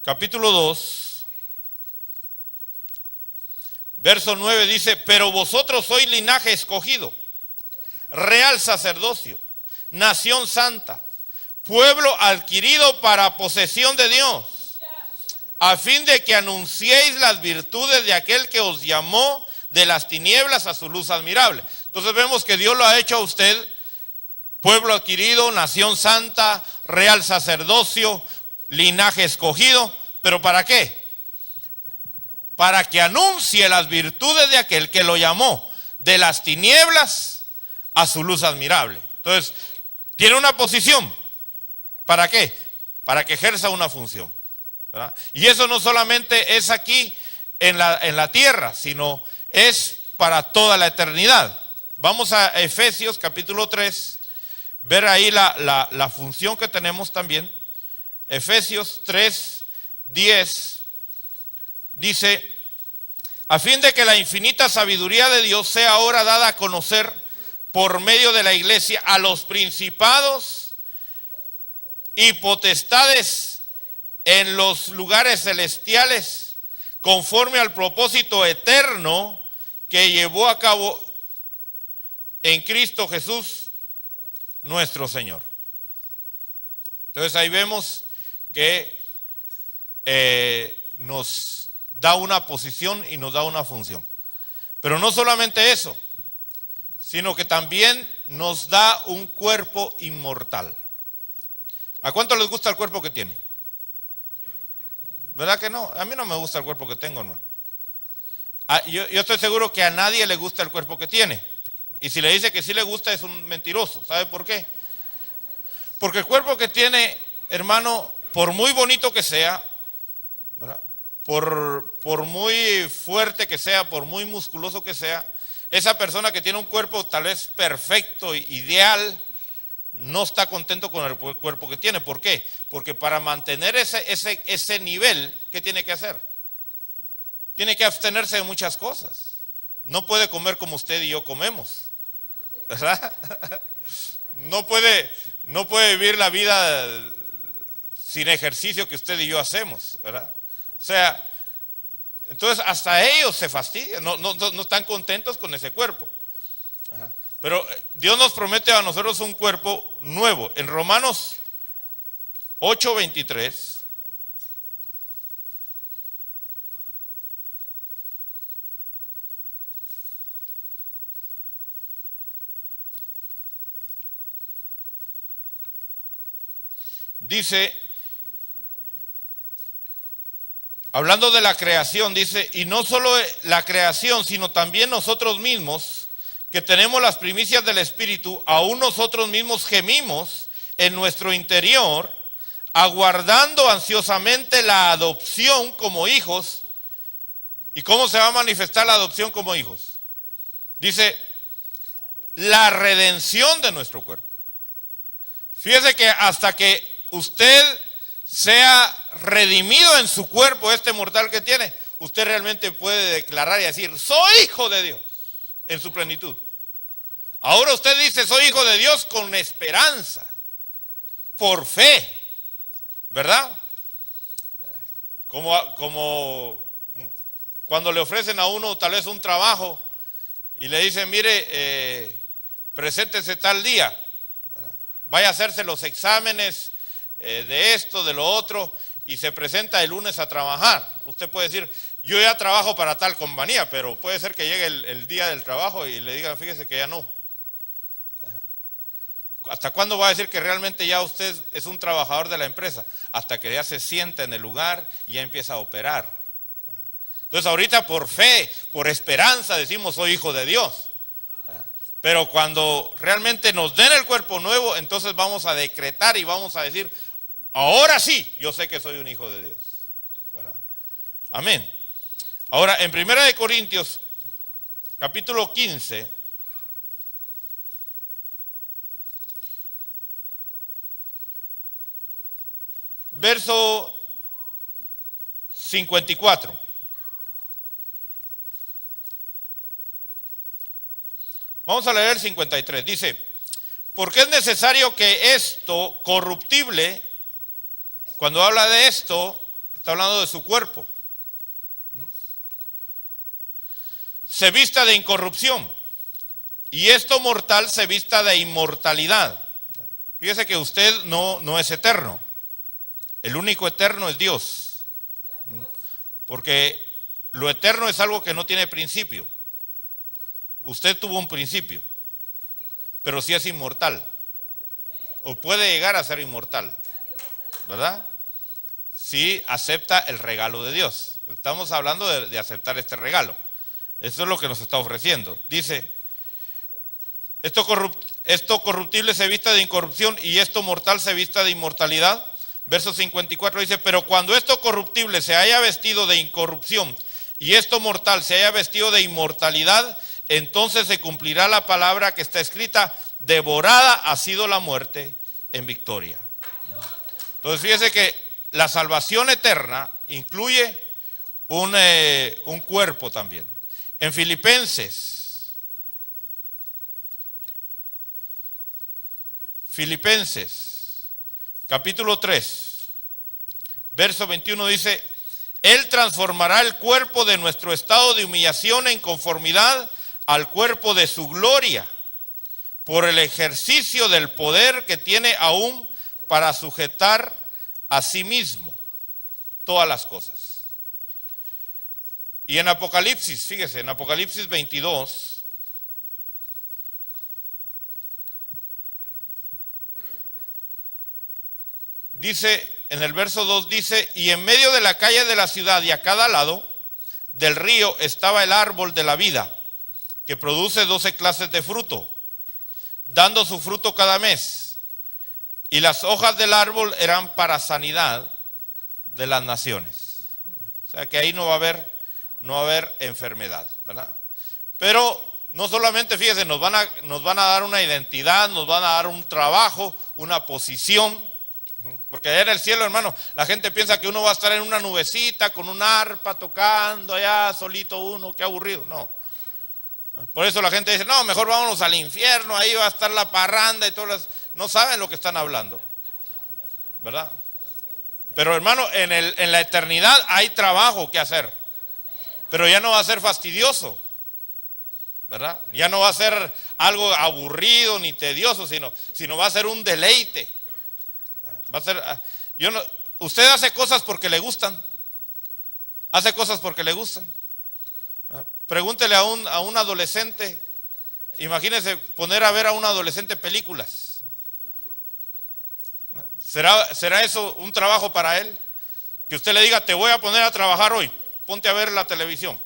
Capítulo 2, verso 9 dice, pero vosotros sois linaje escogido, real sacerdocio, nación santa, pueblo adquirido para posesión de Dios, a fin de que anunciéis las virtudes de aquel que os llamó de las tinieblas a su luz admirable. Entonces vemos que Dios lo ha hecho a usted, pueblo adquirido, nación santa, real sacerdocio, linaje escogido, ¿pero para qué? Para que anuncie las virtudes de aquel que lo llamó de las tinieblas a su luz admirable. Entonces, tiene una posición. ¿Para qué? Para que ejerza una función, ¿verdad? Y eso no solamente es aquí en la tierra, sino es para toda la eternidad. Vamos a Efesios capítulo 3, ver ahí la función que tenemos también. Efesios 3, 10 dice, a fin de que la infinita sabiduría de Dios sea ahora dada a conocer por medio de la iglesia a los principados y potestades en los lugares celestiales, conforme al propósito eterno que llevó a cabo en Cristo Jesús, nuestro Señor. Entonces ahí vemos que nos da una posición y nos da una función. Pero no solamente eso, sino que también nos da un cuerpo inmortal. ¿A cuánto les gusta el cuerpo que tiene? ¿Verdad que no? A mí no me gusta el cuerpo que tengo, hermano. Yo estoy seguro que a nadie le gusta el cuerpo que tiene. Y si le dice que sí le gusta, es un mentiroso. ¿Sabe por qué? Porque el cuerpo que tiene, hermano, por muy bonito que sea, ¿verdad? Por muy fuerte que sea, por muy musculoso que sea, esa persona que tiene un cuerpo tal vez perfecto, ideal, no está contento con el cuerpo que tiene. ¿Por qué? Porque para mantener ese nivel, ¿qué tiene que hacer? Tiene que abstenerse de muchas cosas. No puede comer como usted y yo comemos, ¿verdad? No puede vivir la vida sin ejercicio que usted y yo hacemos, ¿verdad? O sea, entonces hasta ellos se fastidian, no están contentos con ese cuerpo. Ajá. Pero Dios nos promete a nosotros un cuerpo nuevo. En Romanos 8:23. Dice, hablando de la creación, dice, y no solo la creación, sino también nosotros mismos, que tenemos las primicias del Espíritu, aún nosotros mismos gemimos en nuestro interior, aguardando ansiosamente la adopción como hijos. ¿Y cómo se va a manifestar la adopción como hijos? Dice, la redención de nuestro cuerpo. Fíjese que hasta que usted sea redimido en su cuerpo, este mortal que tiene, usted realmente puede declarar y decir, soy hijo de Dios en su plenitud. Ahora usted dice, soy hijo de Dios con esperanza, por fe, ¿verdad? Como cuando le ofrecen a uno tal vez un trabajo y le dicen, mire, preséntese tal día, vaya a hacerse los exámenes de esto, de lo otro, y se presenta el lunes a trabajar. Usted puede decir, yo ya trabajo para tal compañía, pero puede ser que llegue el día del trabajo y le digan, fíjese que ya no. ¿Hasta cuándo va a decir que realmente ya usted es un trabajador de la empresa? Hasta que ya se sienta en el lugar y ya empieza a operar. Entonces ahorita por fe, por esperanza decimos, soy hijo de Dios. Pero cuando realmente nos den el cuerpo nuevo, entonces vamos a decretar y vamos a decir, ahora sí, yo sé que soy un hijo de Dios. ¿Verdad? Amén. Ahora, en 1 Corintios, capítulo 15, verso 54. Vamos a leer 53. Dice, porque es necesario que esto corruptible, cuando habla de esto, está hablando de su cuerpo, se vista de incorrupción, y esto mortal se vista de inmortalidad. Fíjese que usted no es eterno. El único eterno es Dios. Porque lo eterno es algo que no tiene principio. Usted tuvo un principio, pero sí es inmortal. O puede llegar a ser inmortal, ¿verdad? Si acepta el regalo de Dios. Estamos hablando de aceptar este regalo. Eso es lo que nos está ofreciendo. Dice, esto corruptible se vista de incorrupción y esto mortal se vista de inmortalidad. Verso 54 dice, pero cuando esto corruptible se haya vestido de incorrupción y esto mortal se haya vestido de inmortalidad, entonces se cumplirá la palabra que está escrita, devorada ha sido la muerte en victoria. Entonces fíjese que la salvación eterna incluye un cuerpo también. En Filipenses, capítulo 3, verso 21 dice, Él transformará el cuerpo de nuestro estado de humillación en conformidad al cuerpo de su gloria, por el ejercicio del poder que tiene aún para sujetar a sí mismo todas las cosas. Y en Apocalipsis, fíjese, en Apocalipsis 22, dice, en el verso 2 dice, y en medio de la calle de la ciudad y a cada lado del río estaba el árbol de la vida, que produce 12 clases de fruto, dando su fruto cada mes. Y las hojas del árbol eran para sanidad de las naciones. O sea que ahí no va a haber enfermedad, ¿verdad? Pero no solamente, fíjense, nos van a dar una identidad, nos van a dar un trabajo, una posición. Porque allá en el cielo, hermano, la gente piensa que uno va a estar en una nubecita con un arpa tocando allá, solito uno, qué aburrido. No. Por eso la gente dice, no, mejor vámonos al infierno, ahí va a estar la parranda y todas. No saben lo que están hablando, ¿verdad? Pero hermano, en la eternidad hay trabajo que hacer, pero ya no va a ser fastidioso, ¿verdad? Ya no va a ser algo aburrido ni tedioso, sino va a ser un deleite. Va a ser, usted hace cosas porque le gustan. Hace cosas porque le gustan. Pregúntele a un adolescente. Imagínese poner a ver a un adolescente películas. ¿Será eso un trabajo para él? Que usted le diga, te voy a poner a trabajar hoy, ponte a ver la televisión.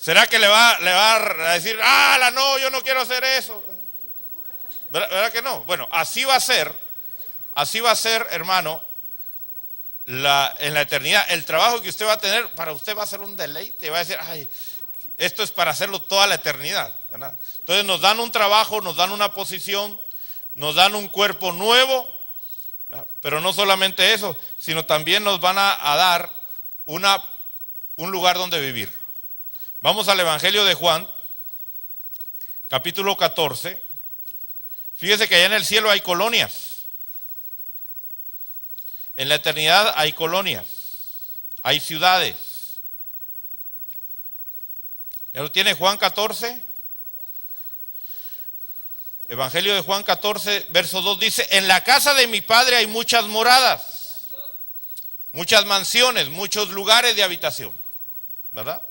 ¿Será que le va a decir, no, yo no quiero hacer eso? ¿Verdad que no? Bueno, así va a ser, hermano, en la eternidad. El trabajo que usted va a tener, para usted va a ser un deleite. Va a decir, esto es para hacerlo toda la eternidad, ¿verdad? Entonces nos dan un trabajo, nos dan una posición, nos dan un cuerpo nuevo, ¿verdad? Pero no solamente eso, sino también nos van a dar un lugar donde vivir. Vamos al Evangelio de Juan, capítulo 14. Fíjese que allá en el cielo hay colonias. En la eternidad hay colonias, hay ciudades. ¿Ya lo tiene Juan 14? Evangelio de Juan 14, verso 2 dice, en la casa de mi Padre hay muchas moradas, muchas mansiones, muchos lugares de habitación, ¿verdad?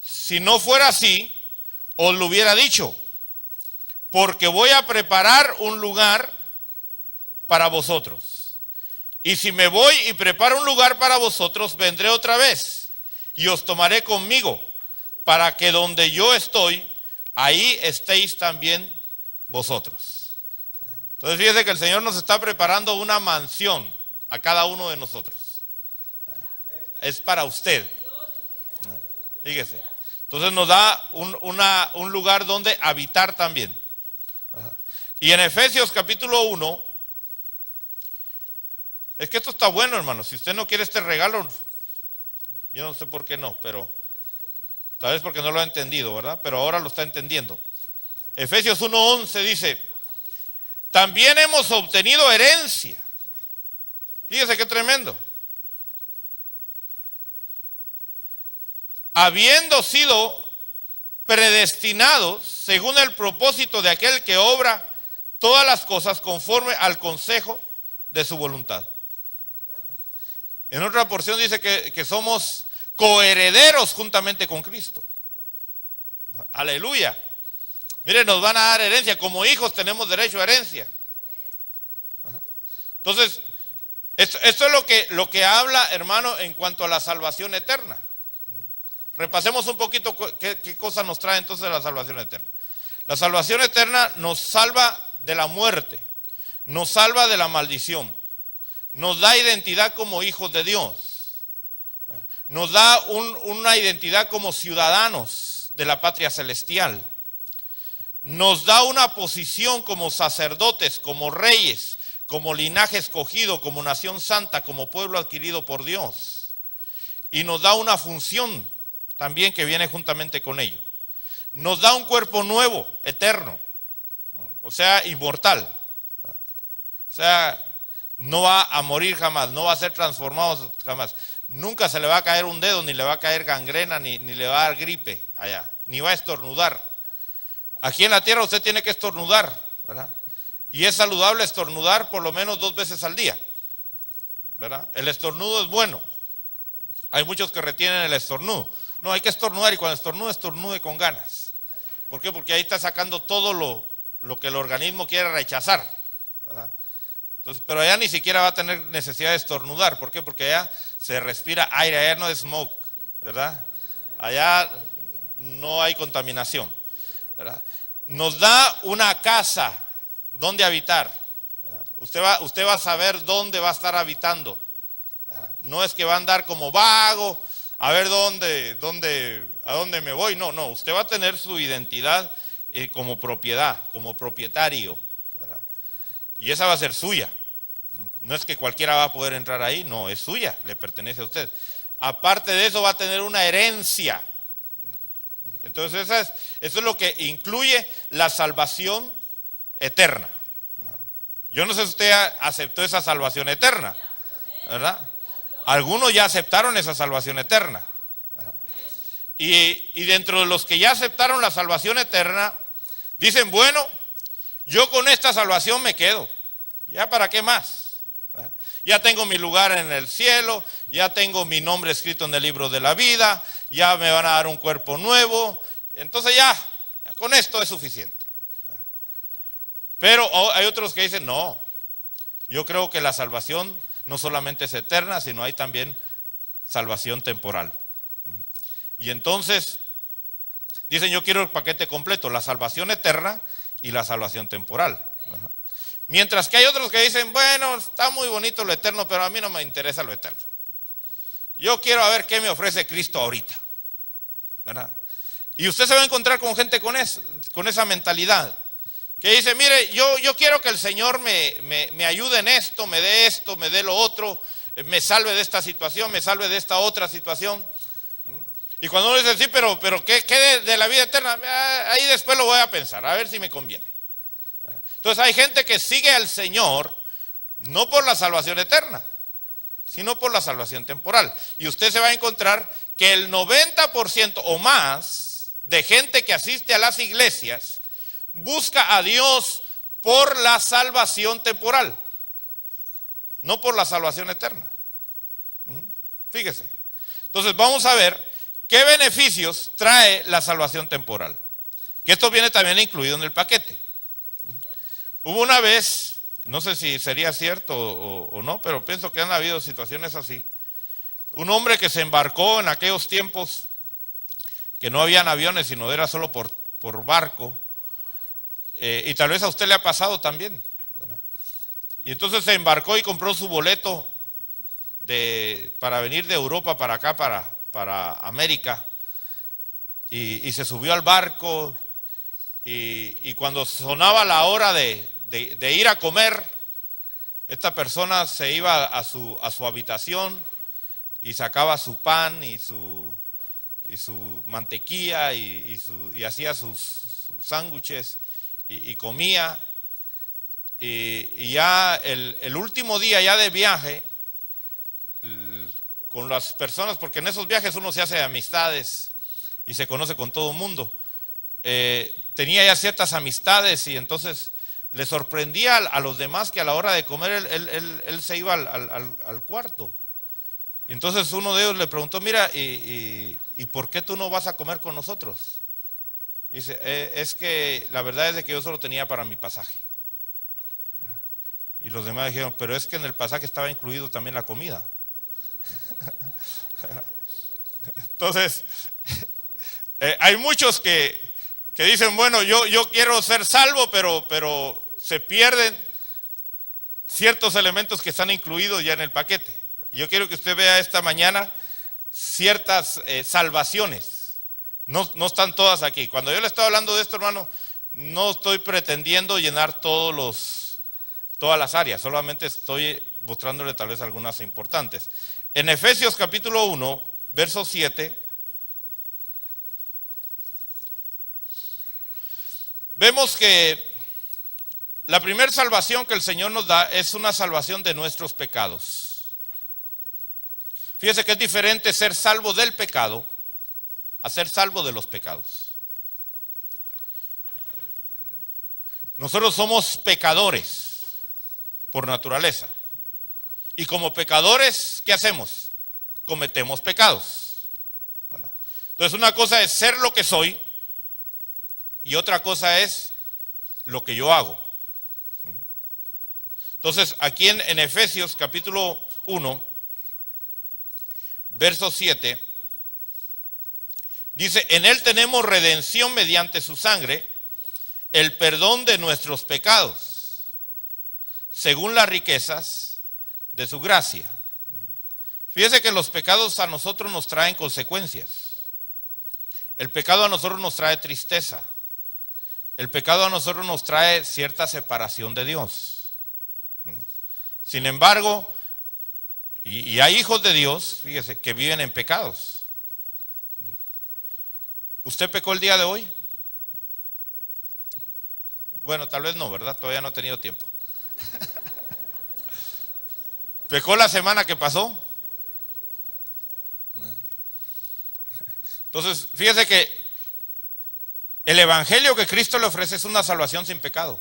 Si no fuera así, os lo hubiera dicho, porque voy a preparar un lugar para vosotros. Y si me voy y preparo un lugar para vosotros, vendré otra vez y os tomaré conmigo, para que donde yo estoy, ahí estéis también vosotros. Entonces fíjese que el Señor nos está preparando una mansión a cada uno de nosotros. Es para usted. Fíjese. Entonces nos da un lugar donde habitar también. Y en Efesios capítulo 1, es que esto está bueno, hermano. Si usted no quiere este regalo, yo no sé por qué no, pero tal vez porque no lo ha entendido, ¿verdad? Pero ahora lo está entendiendo. Efesios 1:11 dice, también hemos obtenido herencia. Fíjese qué tremendo. Habiendo sido predestinados según el propósito de aquel que obra todas las cosas conforme al consejo de su voluntad. En otra porción dice que somos coherederos juntamente con Cristo. Aleluya. Miren, nos van a dar herencia. Como hijos tenemos derecho a herencia. Entonces, esto es lo que habla, hermano, en cuanto a la salvación eterna. Repasemos un poquito qué cosa nos trae entonces la salvación eterna. La salvación eterna nos salva de la muerte, nos salva de la maldición, nos da identidad como hijos de Dios, nos da una identidad como ciudadanos de la patria celestial, nos da una posición como sacerdotes, como reyes, como linaje escogido, como nación santa, como pueblo adquirido por Dios, y nos da una función también que viene juntamente con ello. Nos da un cuerpo nuevo, eterno, o sea, inmortal. O sea, no va a morir jamás, no va a ser transformado jamás. Nunca se le va a caer un dedo, ni le va a caer gangrena, ni le va a dar gripe allá, ni va a estornudar. Aquí en la tierra usted tiene que estornudar, ¿verdad? Y es saludable estornudar por lo menos 2 veces al día, ¿verdad? El estornudo es bueno. Hay muchos que retienen el estornudo. No, hay que estornudar, y cuando estornude con ganas. ¿Por qué? Porque ahí está sacando todo lo que el organismo quiere rechazar, ¿verdad? Entonces, pero allá ni siquiera va a tener necesidad de estornudar. ¿Por qué? Porque allá se respira aire, allá no es smoke, ¿verdad? Allá no hay contaminación, ¿verdad? Nos da una casa donde habitar, ¿verdad? Usted va a saber dónde va a estar habitando, ¿verdad? No es que va a andar como vago, a ver a dónde me voy. No, usted va a tener su identidad como propiedad, como propietario, ¿verdad? Y esa va a ser suya. No es que cualquiera va a poder entrar ahí, no, es suya, le pertenece a usted. Aparte de eso va a tener una herencia. Entonces eso es lo que incluye la salvación eterna. Yo no sé si usted aceptó esa salvación eterna, ¿verdad? Algunos ya aceptaron esa salvación eterna. Y dentro de los que ya aceptaron la salvación eterna, dicen, bueno, yo con esta salvación me quedo. ¿Ya para qué más? Ya tengo mi lugar en el cielo, ya tengo mi nombre escrito en el libro de la vida, ya me van a dar un cuerpo nuevo, entonces ya con esto es suficiente. Pero hay otros que dicen, no, yo creo que la salvación no solamente es eterna, sino hay también salvación temporal. Y entonces dicen, yo quiero el paquete completo, la salvación eterna y la salvación temporal. Mientras que hay otros que dicen, bueno, está muy bonito lo eterno, pero a mí no me interesa lo eterno. Yo quiero ver qué me ofrece Cristo ahorita, ¿verdad? Y usted se va a encontrar con gente con esa mentalidad, que dice, mire, yo quiero que el Señor me ayude en esto, me dé lo otro, me salve de esta situación, me salve de esta otra situación. Y cuando uno dice, sí, pero ¿qué de la vida eterna? Ahí después lo voy a pensar, a ver si me conviene. Entonces hay gente que sigue al Señor no por la salvación eterna, sino por la salvación temporal. Y usted se va a encontrar que el 90% o más de gente que asiste a las iglesias busca a Dios por la salvación temporal, no por la salvación eterna. Fíjese. Entonces vamos a ver qué beneficios trae la salvación temporal. Que esto viene también incluido en el paquete. Hubo una vez, no sé si sería cierto o no, pero pienso que han habido situaciones así. Un hombre que se embarcó en aquellos tiempos que no habían aviones, sino era solo por barco. Y tal vez a usted le ha pasado también, ¿verdad? Y entonces se embarcó y compró su boleto para venir de Europa para acá, para América. Y se subió al barco. Y cuando sonaba la hora de ir a comer, esta persona se iba a su habitación y sacaba su pan y su mantequilla y hacía sus sándwiches y comía. Y ya el último día ya de viaje, con las personas, porque en esos viajes uno se hace amistades y se conoce con todo el mundo. Tenía ya ciertas amistades y entonces le sorprendía a los demás que a la hora de comer él se iba al cuarto. Y entonces uno de ellos le preguntó, mira, ¿y por qué tú no vas a comer con nosotros? Y dice, es que la verdad es de que yo solo tenía para mi pasaje. Y los demás dijeron, pero es que en el pasaje estaba incluido también la comida. Entonces, hay muchos que dicen, bueno, yo quiero ser salvo, pero se pierden ciertos elementos que están incluidos ya en el paquete. Yo quiero que usted vea esta mañana ciertas salvaciones. No están todas aquí. Cuando yo le estoy hablando de esto, hermano, no estoy pretendiendo llenar todas las áreas, solamente estoy mostrándole tal vez algunas importantes. En Efesios capítulo 1, verso 7, vemos que la primera salvación que el Señor nos da es una salvación de nuestros pecados. Fíjese que es diferente ser salvo del pecado a ser salvo de los pecados. Nosotros somos pecadores por naturaleza. Y como pecadores, ¿qué hacemos? Cometemos pecados. Entonces una cosa es ser lo que soy y otra cosa es lo que yo hago. Entonces aquí en Efesios capítulo 1, verso 7, dice, en él tenemos redención mediante su sangre, el perdón de nuestros pecados, según las riquezas de su gracia. Fíjese que los pecados a nosotros nos traen consecuencias. El pecado a nosotros nos trae tristeza. El pecado a nosotros nos trae cierta separación de Dios. Sin embargo, y hay hijos de Dios, fíjese, que viven en pecados. ¿Usted pecó el día de hoy? Bueno, tal vez no, ¿verdad? Todavía no he tenido tiempo. ¿Pecó la semana que pasó? Entonces, fíjese que el evangelio que Cristo le ofrece es una salvación sin pecado.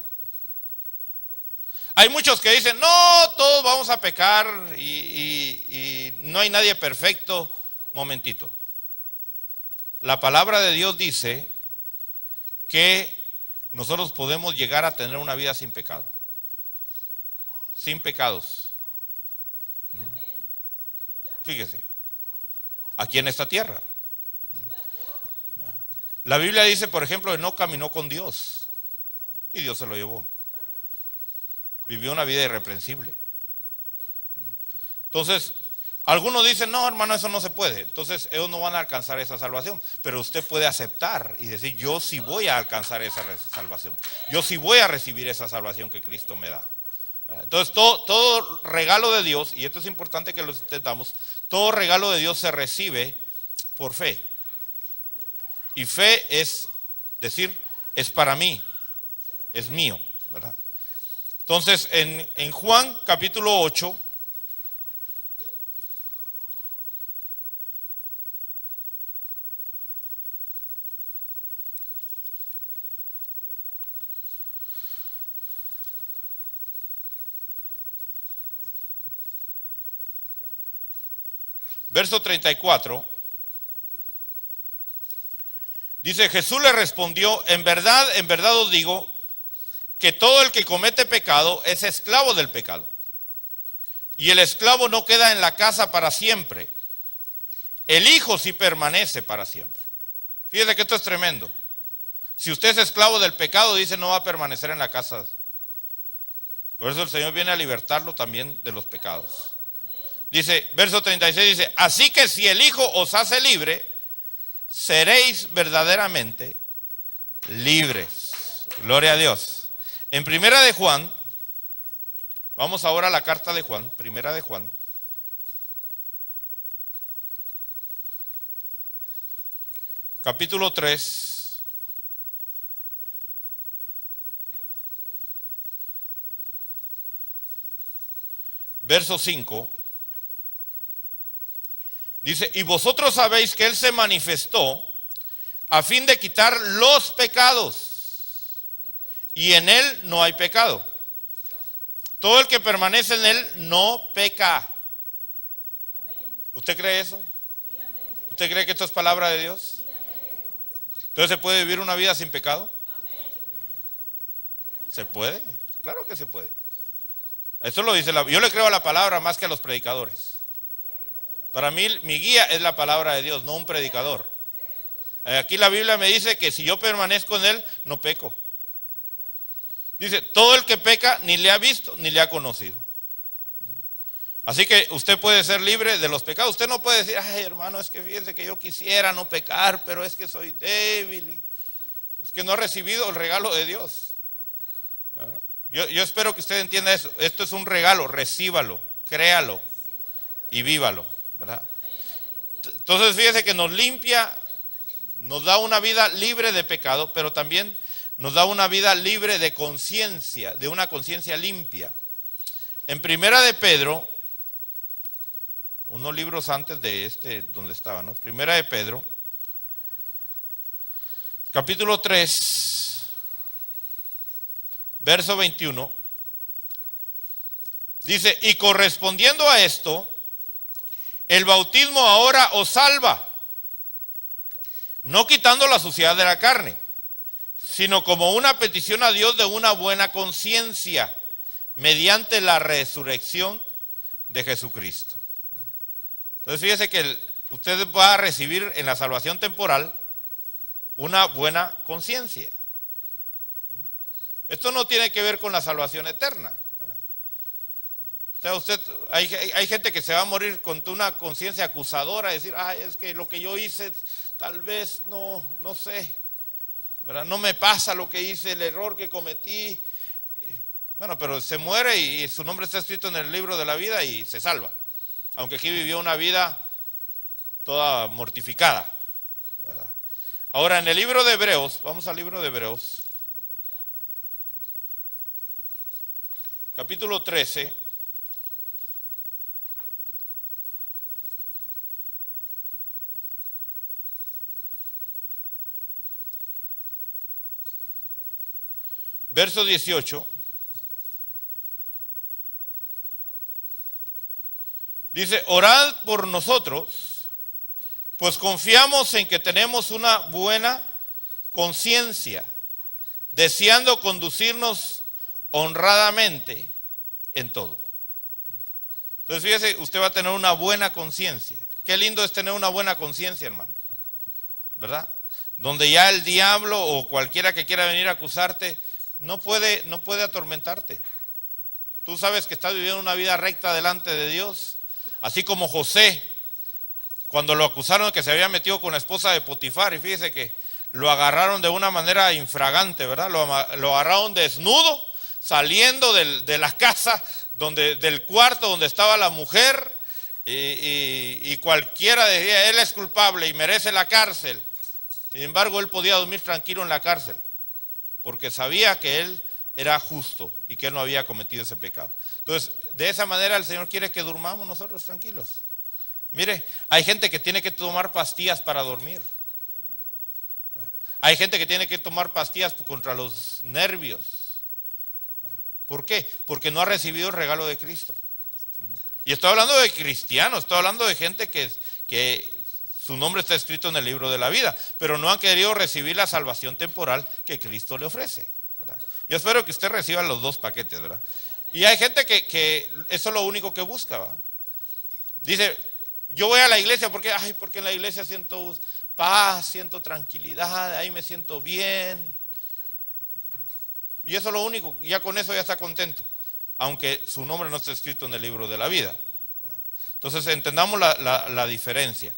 Hay muchos que dicen, no, todos vamos a pecar y no hay nadie perfecto. Momentito. La palabra de Dios dice que nosotros podemos llegar a tener una vida sin pecado. Sin pecados. Fíjese, aquí en esta tierra. La Biblia dice, por ejemplo, que no caminó con Dios y Dios se lo llevó. Vivió una vida irreprensible. Entonces, algunos dicen, no, hermano, eso no se puede. Entonces, ellos no van a alcanzar esa salvación. Pero usted puede aceptar y decir, yo sí voy a alcanzar esa salvación. Yo sí voy a recibir esa salvación que Cristo me da. Entonces, todo regalo de Dios, y esto es importante que lo entendamos, todo regalo de Dios se recibe por fe. Y fe es decir, es para mí, es mío, ¿verdad? Entonces, en Juan capítulo 8, verso 34, dice, Jesús le respondió, en verdad os digo, que todo el que comete pecado es esclavo del pecado. Y el esclavo no queda en la casa para siempre. El Hijo sí permanece para siempre. Fíjese que esto es tremendo. Si usted es esclavo del pecado, dice, no va a permanecer en la casa. Por eso el Señor viene a libertarlo también de los pecados. Dice, verso 36 dice, así que si el Hijo os hace libre, seréis verdaderamente libres. Gloria a Dios. En primera de Juan, vamos ahora a la carta de Juan, primera de Juan. Capítulo 3. Verso 5. Dice, y vosotros sabéis que Él se manifestó a fin de quitar los pecados. Y en Él no hay pecado. Todo el que permanece en Él no peca. ¿Usted cree eso? ¿Usted cree que esto es palabra de Dios? Entonces, ¿se puede vivir una vida sin pecado? ¿Se puede? Claro que se puede. Eso lo dice yo le creo a la palabra más que a los predicadores. Para mí, mi guía es la palabra de Dios, no un predicador. Aquí la Biblia me dice que si yo permanezco en Él, no peco. Dice, todo el que peca ni le ha visto ni le ha conocido. Así que usted puede ser libre de los pecados. Usted no puede decir, ay hermano, es que fíjese que yo quisiera no pecar, pero es que soy débil. Es que no he recibido el regalo de Dios. Yo espero que usted entienda eso. Esto es un regalo, recíbalo, créalo y vívalo, ¿verdad? Entonces fíjese que nos limpia, nos da una vida libre de pecado, pero también nos da una vida libre de conciencia, de una conciencia limpia. En primera de Pedro, unos libros antes de este donde estaba, ¿no? Primera de Pedro, capítulo 3, verso 21, dice, y correspondiendo a esto, el bautismo ahora os salva, no quitando la suciedad de la carne, sino como una petición a Dios de una buena conciencia, mediante la resurrección de Jesucristo. Entonces fíjese que usted va a recibir en la salvación temporal una buena conciencia. Esto no tiene que ver con la salvación eterna. O sea, hay gente que se va a morir con una conciencia acusadora, decir, ay, es que lo que yo hice tal vez no sé, ¿verdad? No me pasa lo que hice, el error que cometí. Bueno, pero se muere y su nombre está escrito en el libro de la vida y se salva. Aunque aquí vivió una vida toda mortificada, ¿verdad? Ahora, en el libro de Hebreos, vamos al libro de Hebreos, capítulo 13. verso 18. Dice, orad por nosotros, pues confiamos en que tenemos una buena conciencia, deseando conducirnos honradamente en todo. Entonces fíjese, usted va a tener una buena conciencia. Qué lindo es tener una buena conciencia, hermano, ¿verdad? Donde ya el diablo o cualquiera que quiera venir a acusarte no puede atormentarte. Tú sabes que estás viviendo una vida recta delante de Dios. Así como José, cuando lo acusaron de que se había metido con la esposa de Potifar, y fíjese que lo agarraron de una manera infragante, ¿verdad? Lo agarraron desnudo, saliendo de la casa, del cuarto donde estaba la mujer, y cualquiera decía, él es culpable y merece la cárcel. Sin embargo, él podía dormir tranquilo en la cárcel, porque sabía que él era justo y que él no había cometido ese pecado. Entonces, de esa manera el Señor quiere que durmamos nosotros tranquilos. Mire, hay gente que tiene que tomar pastillas para dormir. Hay gente que tiene que tomar pastillas contra los nervios. ¿Por qué? Porque no ha recibido el regalo de Cristo. Y estoy hablando de cristianos, estoy hablando de gente que su nombre está escrito en el libro de la vida, pero no han querido recibir la salvación temporal que Cristo le ofrece, ¿verdad? Yo espero que usted reciba los dos paquetes, ¿verdad? Y hay gente que eso es lo único que busca, ¿va? Dice, yo voy a la iglesia porque en la iglesia siento paz, siento tranquilidad, ahí me siento bien. Y eso es lo único, ya con eso ya está contento, aunque su nombre no está escrito en el libro de la vida. Entonces entendamos la diferencia.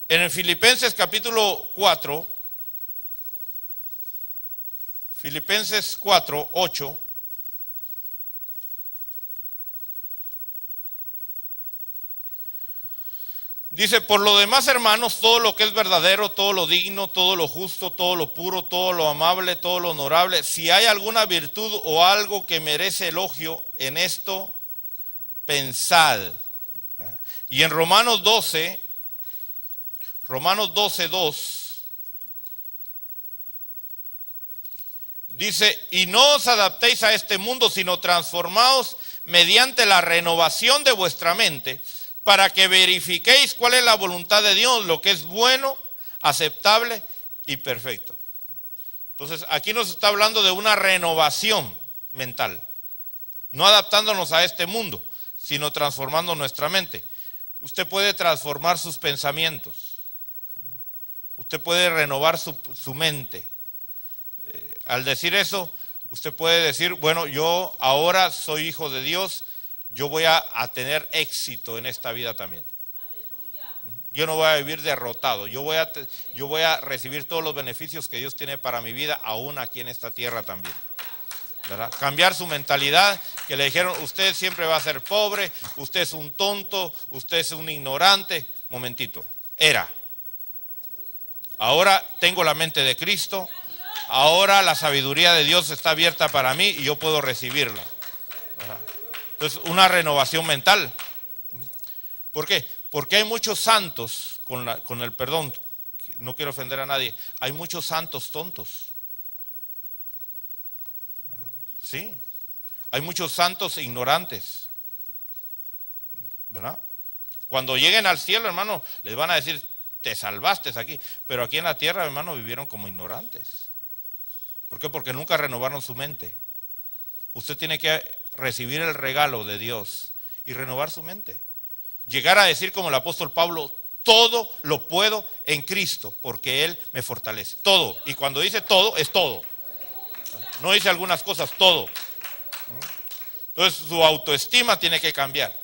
En el Filipenses capítulo 4, Filipenses 4, 8. Dice, por lo demás, hermanos, todo lo que es verdadero, todo lo digno, todo lo justo, todo lo puro, todo lo amable, todo lo honorable, si hay alguna virtud o algo que merece elogio, en esto pensad. Y en Romanos 12, 2, dice, y no os adaptéis a este mundo, sino transformaos mediante la renovación de vuestra mente, para que verifiquéis cuál es la voluntad de Dios, lo que es bueno, aceptable y perfecto. Entonces, aquí nos está hablando de una renovación mental, no adaptándonos a este mundo, sino transformando nuestra mente. Usted puede transformar sus pensamientos, usted puede renovar su mente. Al decir eso, usted puede decir, bueno, yo ahora soy hijo de Dios, yo voy a tener éxito en esta vida también. Yo no voy a vivir derrotado, yo voy a recibir todos los beneficios que Dios tiene para mi vida, aún aquí en esta tierra también, ¿verdad? Cambiar su mentalidad, que le dijeron, usted siempre va a ser pobre, usted es un tonto, usted es un ignorante. Momentito, ahora tengo la mente de Cristo, ahora la sabiduría de Dios está abierta para mí y yo puedo recibirla, ¿verdad? Entonces, una renovación mental. ¿Por qué? Porque hay muchos santos, con el perdón, no quiero ofender a nadie, hay muchos santos tontos. Sí, hay muchos santos ignorantes, ¿verdad? Cuando lleguen al cielo, hermano, les van a decir, te salvaste aquí, pero aquí en la tierra, hermano, vivieron como ignorantes. ¿Por qué? Porque nunca renovaron su mente. Usted tiene que recibir el regalo de Dios y renovar su mente. Llegar a decir como el apóstol Pablo, todo lo puedo en Cristo, porque Él me fortalece. Todo. Y cuando dice todo, es todo. No dice algunas cosas, todo. Entonces su autoestima tiene que cambiar.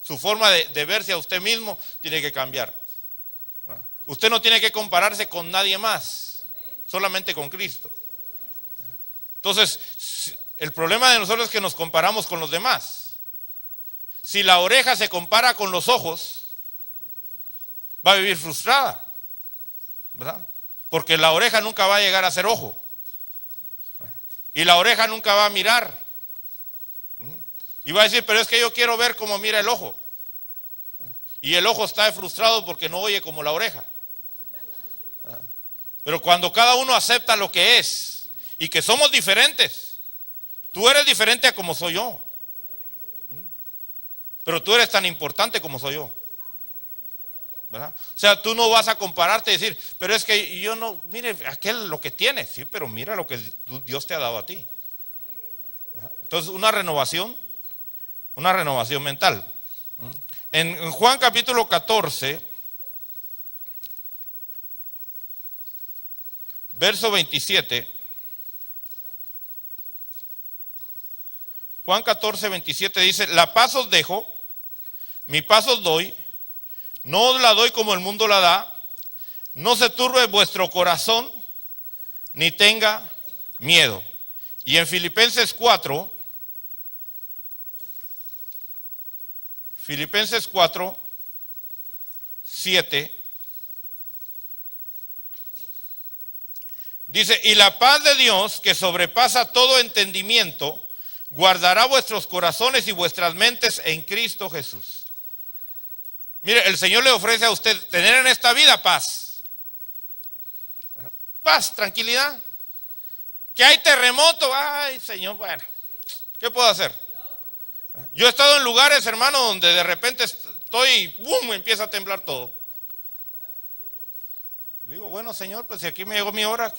Su forma de verse a usted mismo tiene que cambiar. Usted no tiene que compararse con nadie más, solamente con Cristo. Entonces, el problema de nosotros es que nos comparamos con los demás. Si la oreja se compara con los ojos, va a vivir frustrada, ¿verdad? Porque la oreja nunca va a llegar a ser ojo. Y la oreja nunca va a mirar. Y va a decir, pero es que yo quiero ver cómo mira el ojo. Y el ojo está frustrado porque no oye como la oreja. Pero cuando cada uno acepta lo que es y que somos diferentes, Tú eres diferente a como soy yo. Pero tú eres tan importante como soy yo. ¿Verdad? O sea, tú no vas a compararte y decir, pero es que yo no, mire, aquel lo que tiene. Sí, pero mira lo que Dios te ha dado a ti. ¿Verdad? Entonces, una renovación mental. En Juan capítulo 14, verso 27. Juan 14, 27 dice, la paz os dejo, mi paz os doy, no os la doy como el mundo la da, no se turbe vuestro corazón, ni tenga miedo. Y en Filipenses 4, 7, dice, y la paz de Dios, que sobrepasa todo entendimiento, guardará vuestros corazones y vuestras mentes en Cristo Jesús. Mire, el Señor le ofrece a usted tener en esta vida paz. Paz, tranquilidad. Que hay terremoto, ay Señor, bueno, ¿qué puedo hacer? Yo he estado en lugares, hermano, donde de repente estoy, ¡bum!, empieza a temblar todo. Digo, bueno, Señor, pues si aquí me llegó mi hora,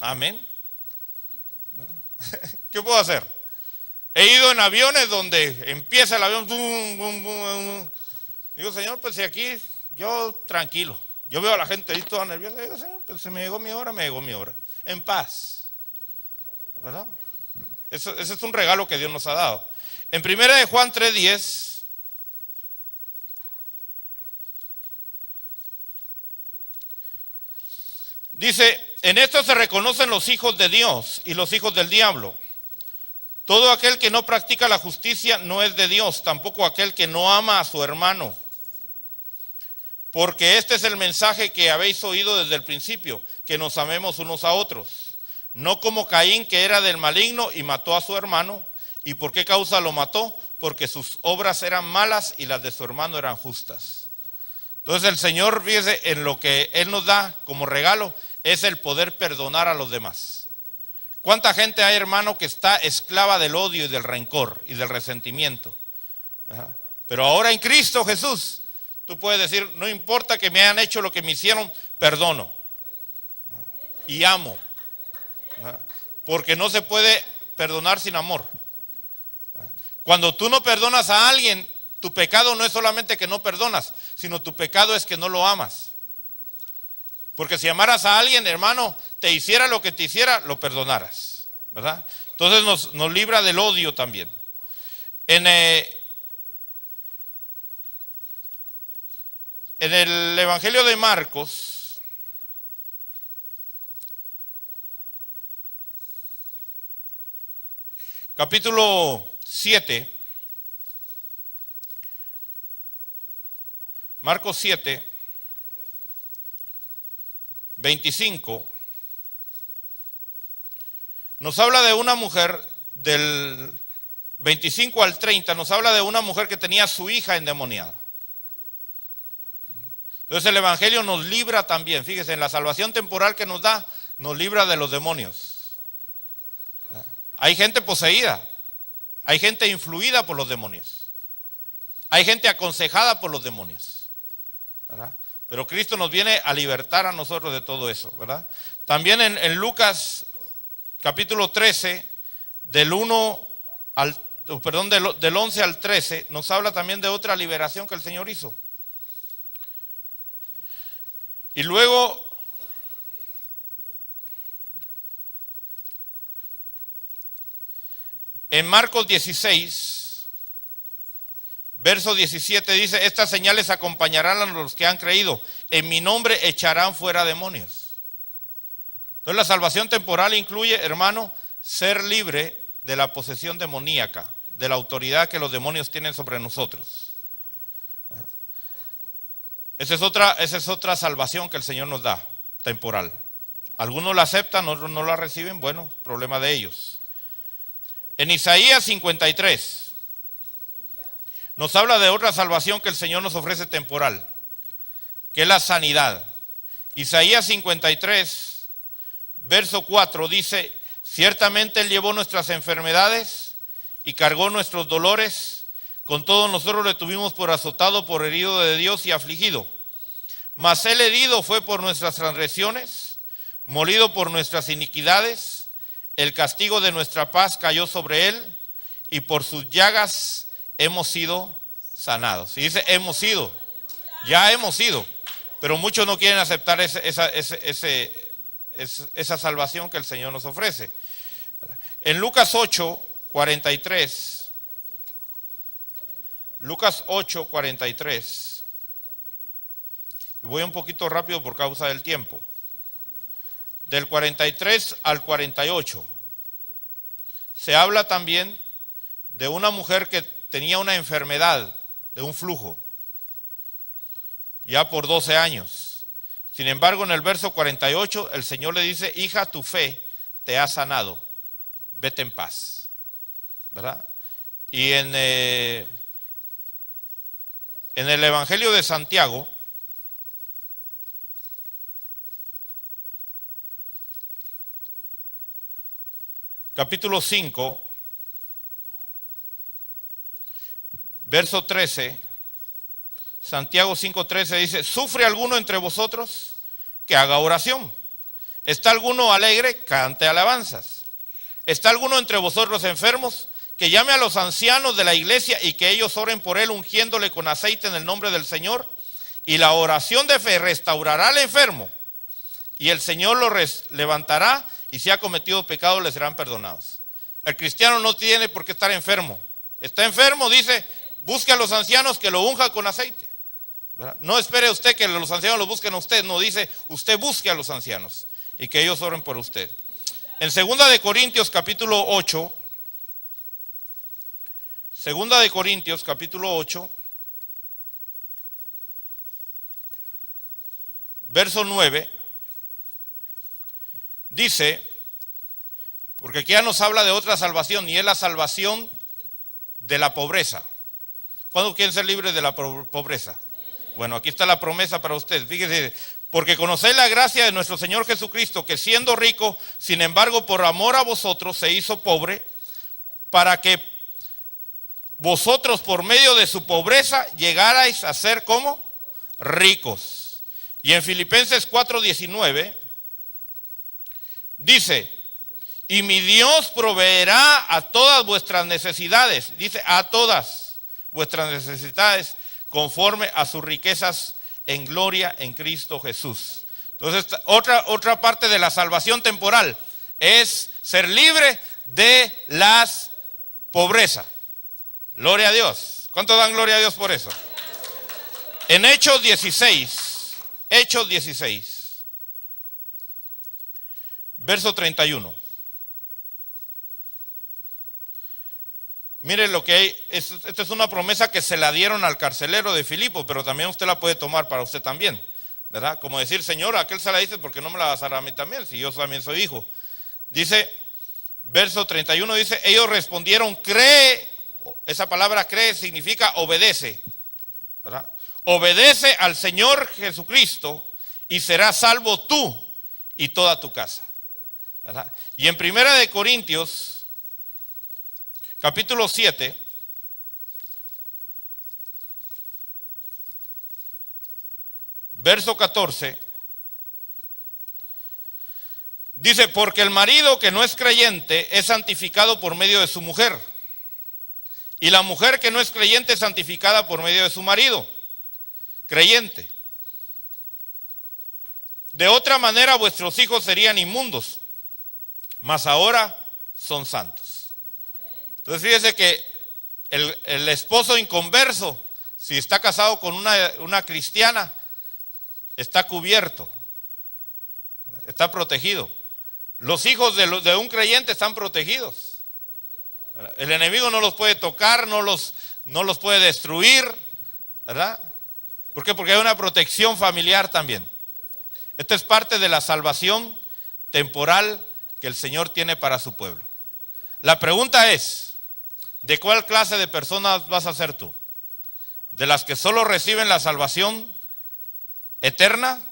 amén. ¿Qué puedo hacer? He ido en aviones donde empieza el avión, bum, bum, bum. Digo, Señor, pues si aquí yo tranquilo. Yo veo a la gente ahí toda nerviosa. Digo, Señor, pues si me llegó mi hora, me llegó mi hora. En paz. ¿Verdad? Ese es un regalo que Dios nos ha dado. En 1 de Juan 3:10 dice, en esto se reconocen los hijos de Dios y los hijos del diablo. Todo aquel que no practica la justicia no es de Dios, tampoco aquel que no ama a su hermano. Porque este es el mensaje que habéis oído desde el principio, que nos amemos unos a otros. No como Caín, que era del maligno y mató a su hermano. ¿Y por qué causa lo mató? Porque sus obras eran malas y las de su hermano eran justas. Entonces el Señor, fíjese, en lo que Él nos da como regalo, es el poder perdonar a los demás. ¿Cuánta gente hay, hermano, que está esclava del odio y del rencor y del resentimiento? Pero ahora en Cristo Jesús, tú puedes decir, no importa que me hayan hecho lo que me hicieron, perdono y amo. Porque no se puede perdonar sin amor. Cuando tú no perdonas a alguien, tu pecado no es solamente que no perdonas, sino tu pecado es que no lo amas. Porque si amaras a alguien, hermano, te hiciera lo que te hiciera, lo perdonaras, ¿verdad? Entonces nos libra del odio también. En el Evangelio de Marcos, capítulo 7, Marcos 7, 25, nos habla de una mujer, del 25 al 30, nos habla de una mujer que tenía a su hija endemoniada. Entonces el Evangelio nos libra también, fíjese, en la salvación temporal que nos da, nos libra de los demonios. Hay gente poseída, hay gente influida por los demonios, hay gente aconsejada por los demonios, ¿verdad? Pero Cristo nos viene a libertar a nosotros de todo eso, ¿verdad? También en Lucas capítulo 13, del 11 al 13, nos habla también de otra liberación que el Señor hizo. Y luego, en Marcos 16, verso 17 dice, estas señales acompañarán a los que han creído, en mi nombre echarán fuera demonios. Entonces la salvación temporal incluye, hermano, ser libre de la posesión demoníaca, de la autoridad que los demonios tienen sobre nosotros. Esa es otra salvación que el Señor nos da, temporal. Algunos la aceptan, otros no la reciben, bueno, problema de ellos. En Isaías 53 nos habla de otra salvación que el Señor nos ofrece temporal, que es la sanidad. Isaías 53, verso 4 dice, Ciertamente Él llevó nuestras enfermedades y cargó nuestros dolores. Con todo nosotros le tuvimos por azotado, por herido de Dios y afligido. Mas Él herido fue por nuestras transgresiones, molido por nuestras iniquidades. El castigo de nuestra paz cayó sobre Él, y por sus llagas hemos sido sanados. Y dice hemos sido, ya hemos sido. Pero muchos no quieren aceptar esa salvación que el Señor nos ofrece. En Lucas 8:43, Lucas 8:43, y voy un poquito rápido por causa del tiempo, del 43 al 48, se habla también de una mujer que tenía una enfermedad de un flujo, ya por 12 años. Sin embargo, en el verso 48, el Señor le dice: hija, tu fe te ha sanado, vete en paz, ¿verdad? Y en el Evangelio de Santiago, capítulo 5, verso 13, Santiago 5:13 dice: ¿sufre alguno entre vosotros? Que haga oración. ¿Está alguno alegre? Cante alabanzas. ¿Está alguno entre vosotros enfermos? Que llame a los ancianos de la iglesia y que ellos oren por él, ungiéndole con aceite en el nombre del Señor. Y la oración de fe restaurará al enfermo, y el Señor lo levantará, y si ha cometido pecado le serán perdonados. El cristiano no tiene por qué estar enfermo. Está enfermo, dice, busque a los ancianos que lo unjan con aceite, ¿verdad? No espere usted que los ancianos lo busquen a usted. No, dice, usted busque a los ancianos y que ellos oren por usted. En 2 de Corintios capítulo 8, 2 de Corintios capítulo 8, verso 9, dice, porque aquí ya nos habla de otra salvación, y es la salvación de la pobreza. ¿Cuándo quieren ser libres de la pobreza? Bueno, aquí está la promesa para usted. Fíjese, porque conocéis la gracia de nuestro Señor Jesucristo, que siendo rico, sin embargo, por amor a vosotros se hizo pobre, para que vosotros por medio de su pobreza llegarais a ser como ricos. Y en Filipenses 4:19 dice: y mi Dios proveerá a todas vuestras necesidades, dice, a todas vuestras necesidades, conforme a sus riquezas en gloria en Cristo Jesús. Entonces, otra parte de la salvación temporal es ser libre de las pobreza. Gloria a Dios. ¿Cuánto dan gloria a Dios por eso? En Hechos 16, verso 31. Miren lo que hay. Esta es una promesa que se la dieron al carcelero de Filipo, pero también usted la puede tomar para usted también, ¿verdad? Como decir, Señor, a aquel se la dice, porque no me la vas a dar a mí también, si yo también soy hijo. Dice, verso 31, dice, ellos respondieron, cree. Esa palabra cree significa obedece, ¿verdad? Obedece al Señor Jesucristo y serás salvo tú y toda tu casa, ¿verdad? Y en 1 de Corintios capítulo 7, verso 14, dice, porque el marido que no es creyente es santificado por medio de su mujer, y la mujer que no es creyente es santificada por medio de su marido creyente. De otra manera vuestros hijos serían inmundos, mas ahora son santos. Entonces fíjese que el esposo inconverso, si está casado con una cristiana, está cubierto, está protegido. Los hijos de un creyente están protegidos. El enemigo no los puede tocar, no los puede destruir, ¿verdad? ¿Por qué? Porque hay una protección familiar también. Esto es parte de la salvación temporal que el Señor tiene para su pueblo. La pregunta es, ¿de cuál clase de personas vas a ser tú? ¿De las que solo reciben la salvación eterna?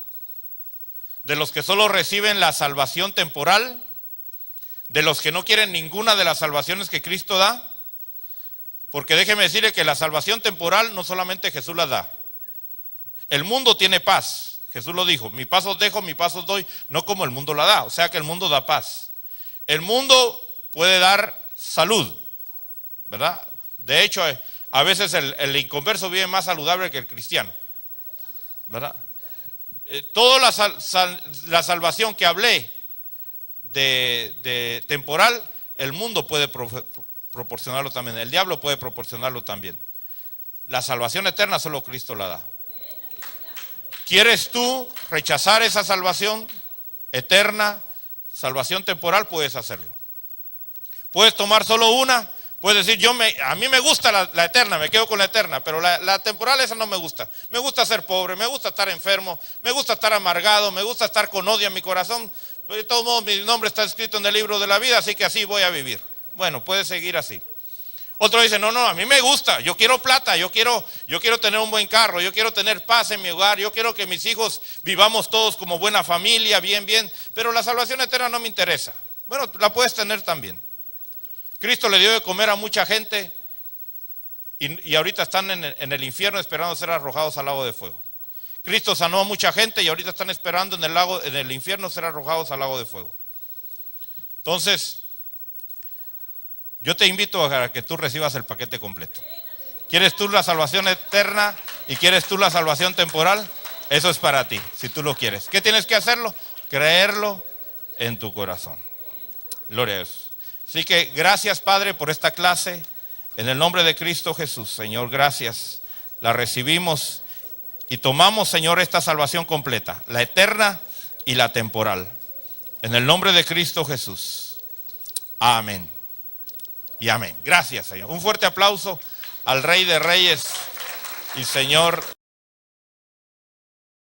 ¿De los que solo reciben la salvación temporal? de los que no quieren ninguna de las salvaciones que Cristo da? Porque déjeme decirle que la salvación temporal no solamente Jesús la da. El mundo tiene paz. Jesús lo dijo, mi paz os dejo, mi paz os doy, no como el mundo la da. O sea que el mundo da paz. El mundo puede dar salud, ¿verdad? De hecho, a veces el inconverso vive más saludable que el cristiano, ¿verdad? Toda la salvación que hablé de temporal, el mundo puede proporcionarlo también, el diablo puede proporcionarlo también. La salvación eterna solo Cristo la da. ¿Quieres tú rechazar esa salvación eterna, salvación temporal? Puedes hacerlo. Puedes tomar solo una. Puedes decir, a mí me gusta la eterna, me quedo con la eterna, pero la temporal esa no me gusta. Me gusta ser pobre, me gusta estar enfermo, me gusta estar amargado, me gusta estar con odio en mi corazón. Pero de todos modos mi nombre está escrito en el libro de la vida, así que así voy a vivir. Bueno, puedes seguir así. Otro dice, no, a mí me gusta, yo quiero plata, yo quiero tener un buen carro, yo quiero tener paz en mi hogar, yo quiero que mis hijos vivamos todos como buena familia, bien, pero la salvación eterna no me interesa. Bueno, la puedes tener también. Cristo le dio de comer a mucha gente y ahorita están en el infierno esperando ser arrojados al lago de fuego. Cristo sanó a mucha gente y ahorita están esperando en el infierno ser arrojados al lago de fuego. Entonces, yo te invito a que tú recibas el paquete completo. ¿Quieres tú la salvación eterna y quieres tú la salvación temporal? Eso es para ti, si tú lo quieres. ¿Qué tienes que hacerlo? Creerlo en tu corazón. Gloria a Dios. Así que gracias, Padre, por esta clase. En el nombre de Cristo Jesús, Señor, gracias. La recibimos y tomamos, Señor, esta salvación completa, la eterna y la temporal. En el nombre de Cristo Jesús. Amén. Y amén. Gracias, Señor. Un fuerte aplauso al Rey de Reyes y Señor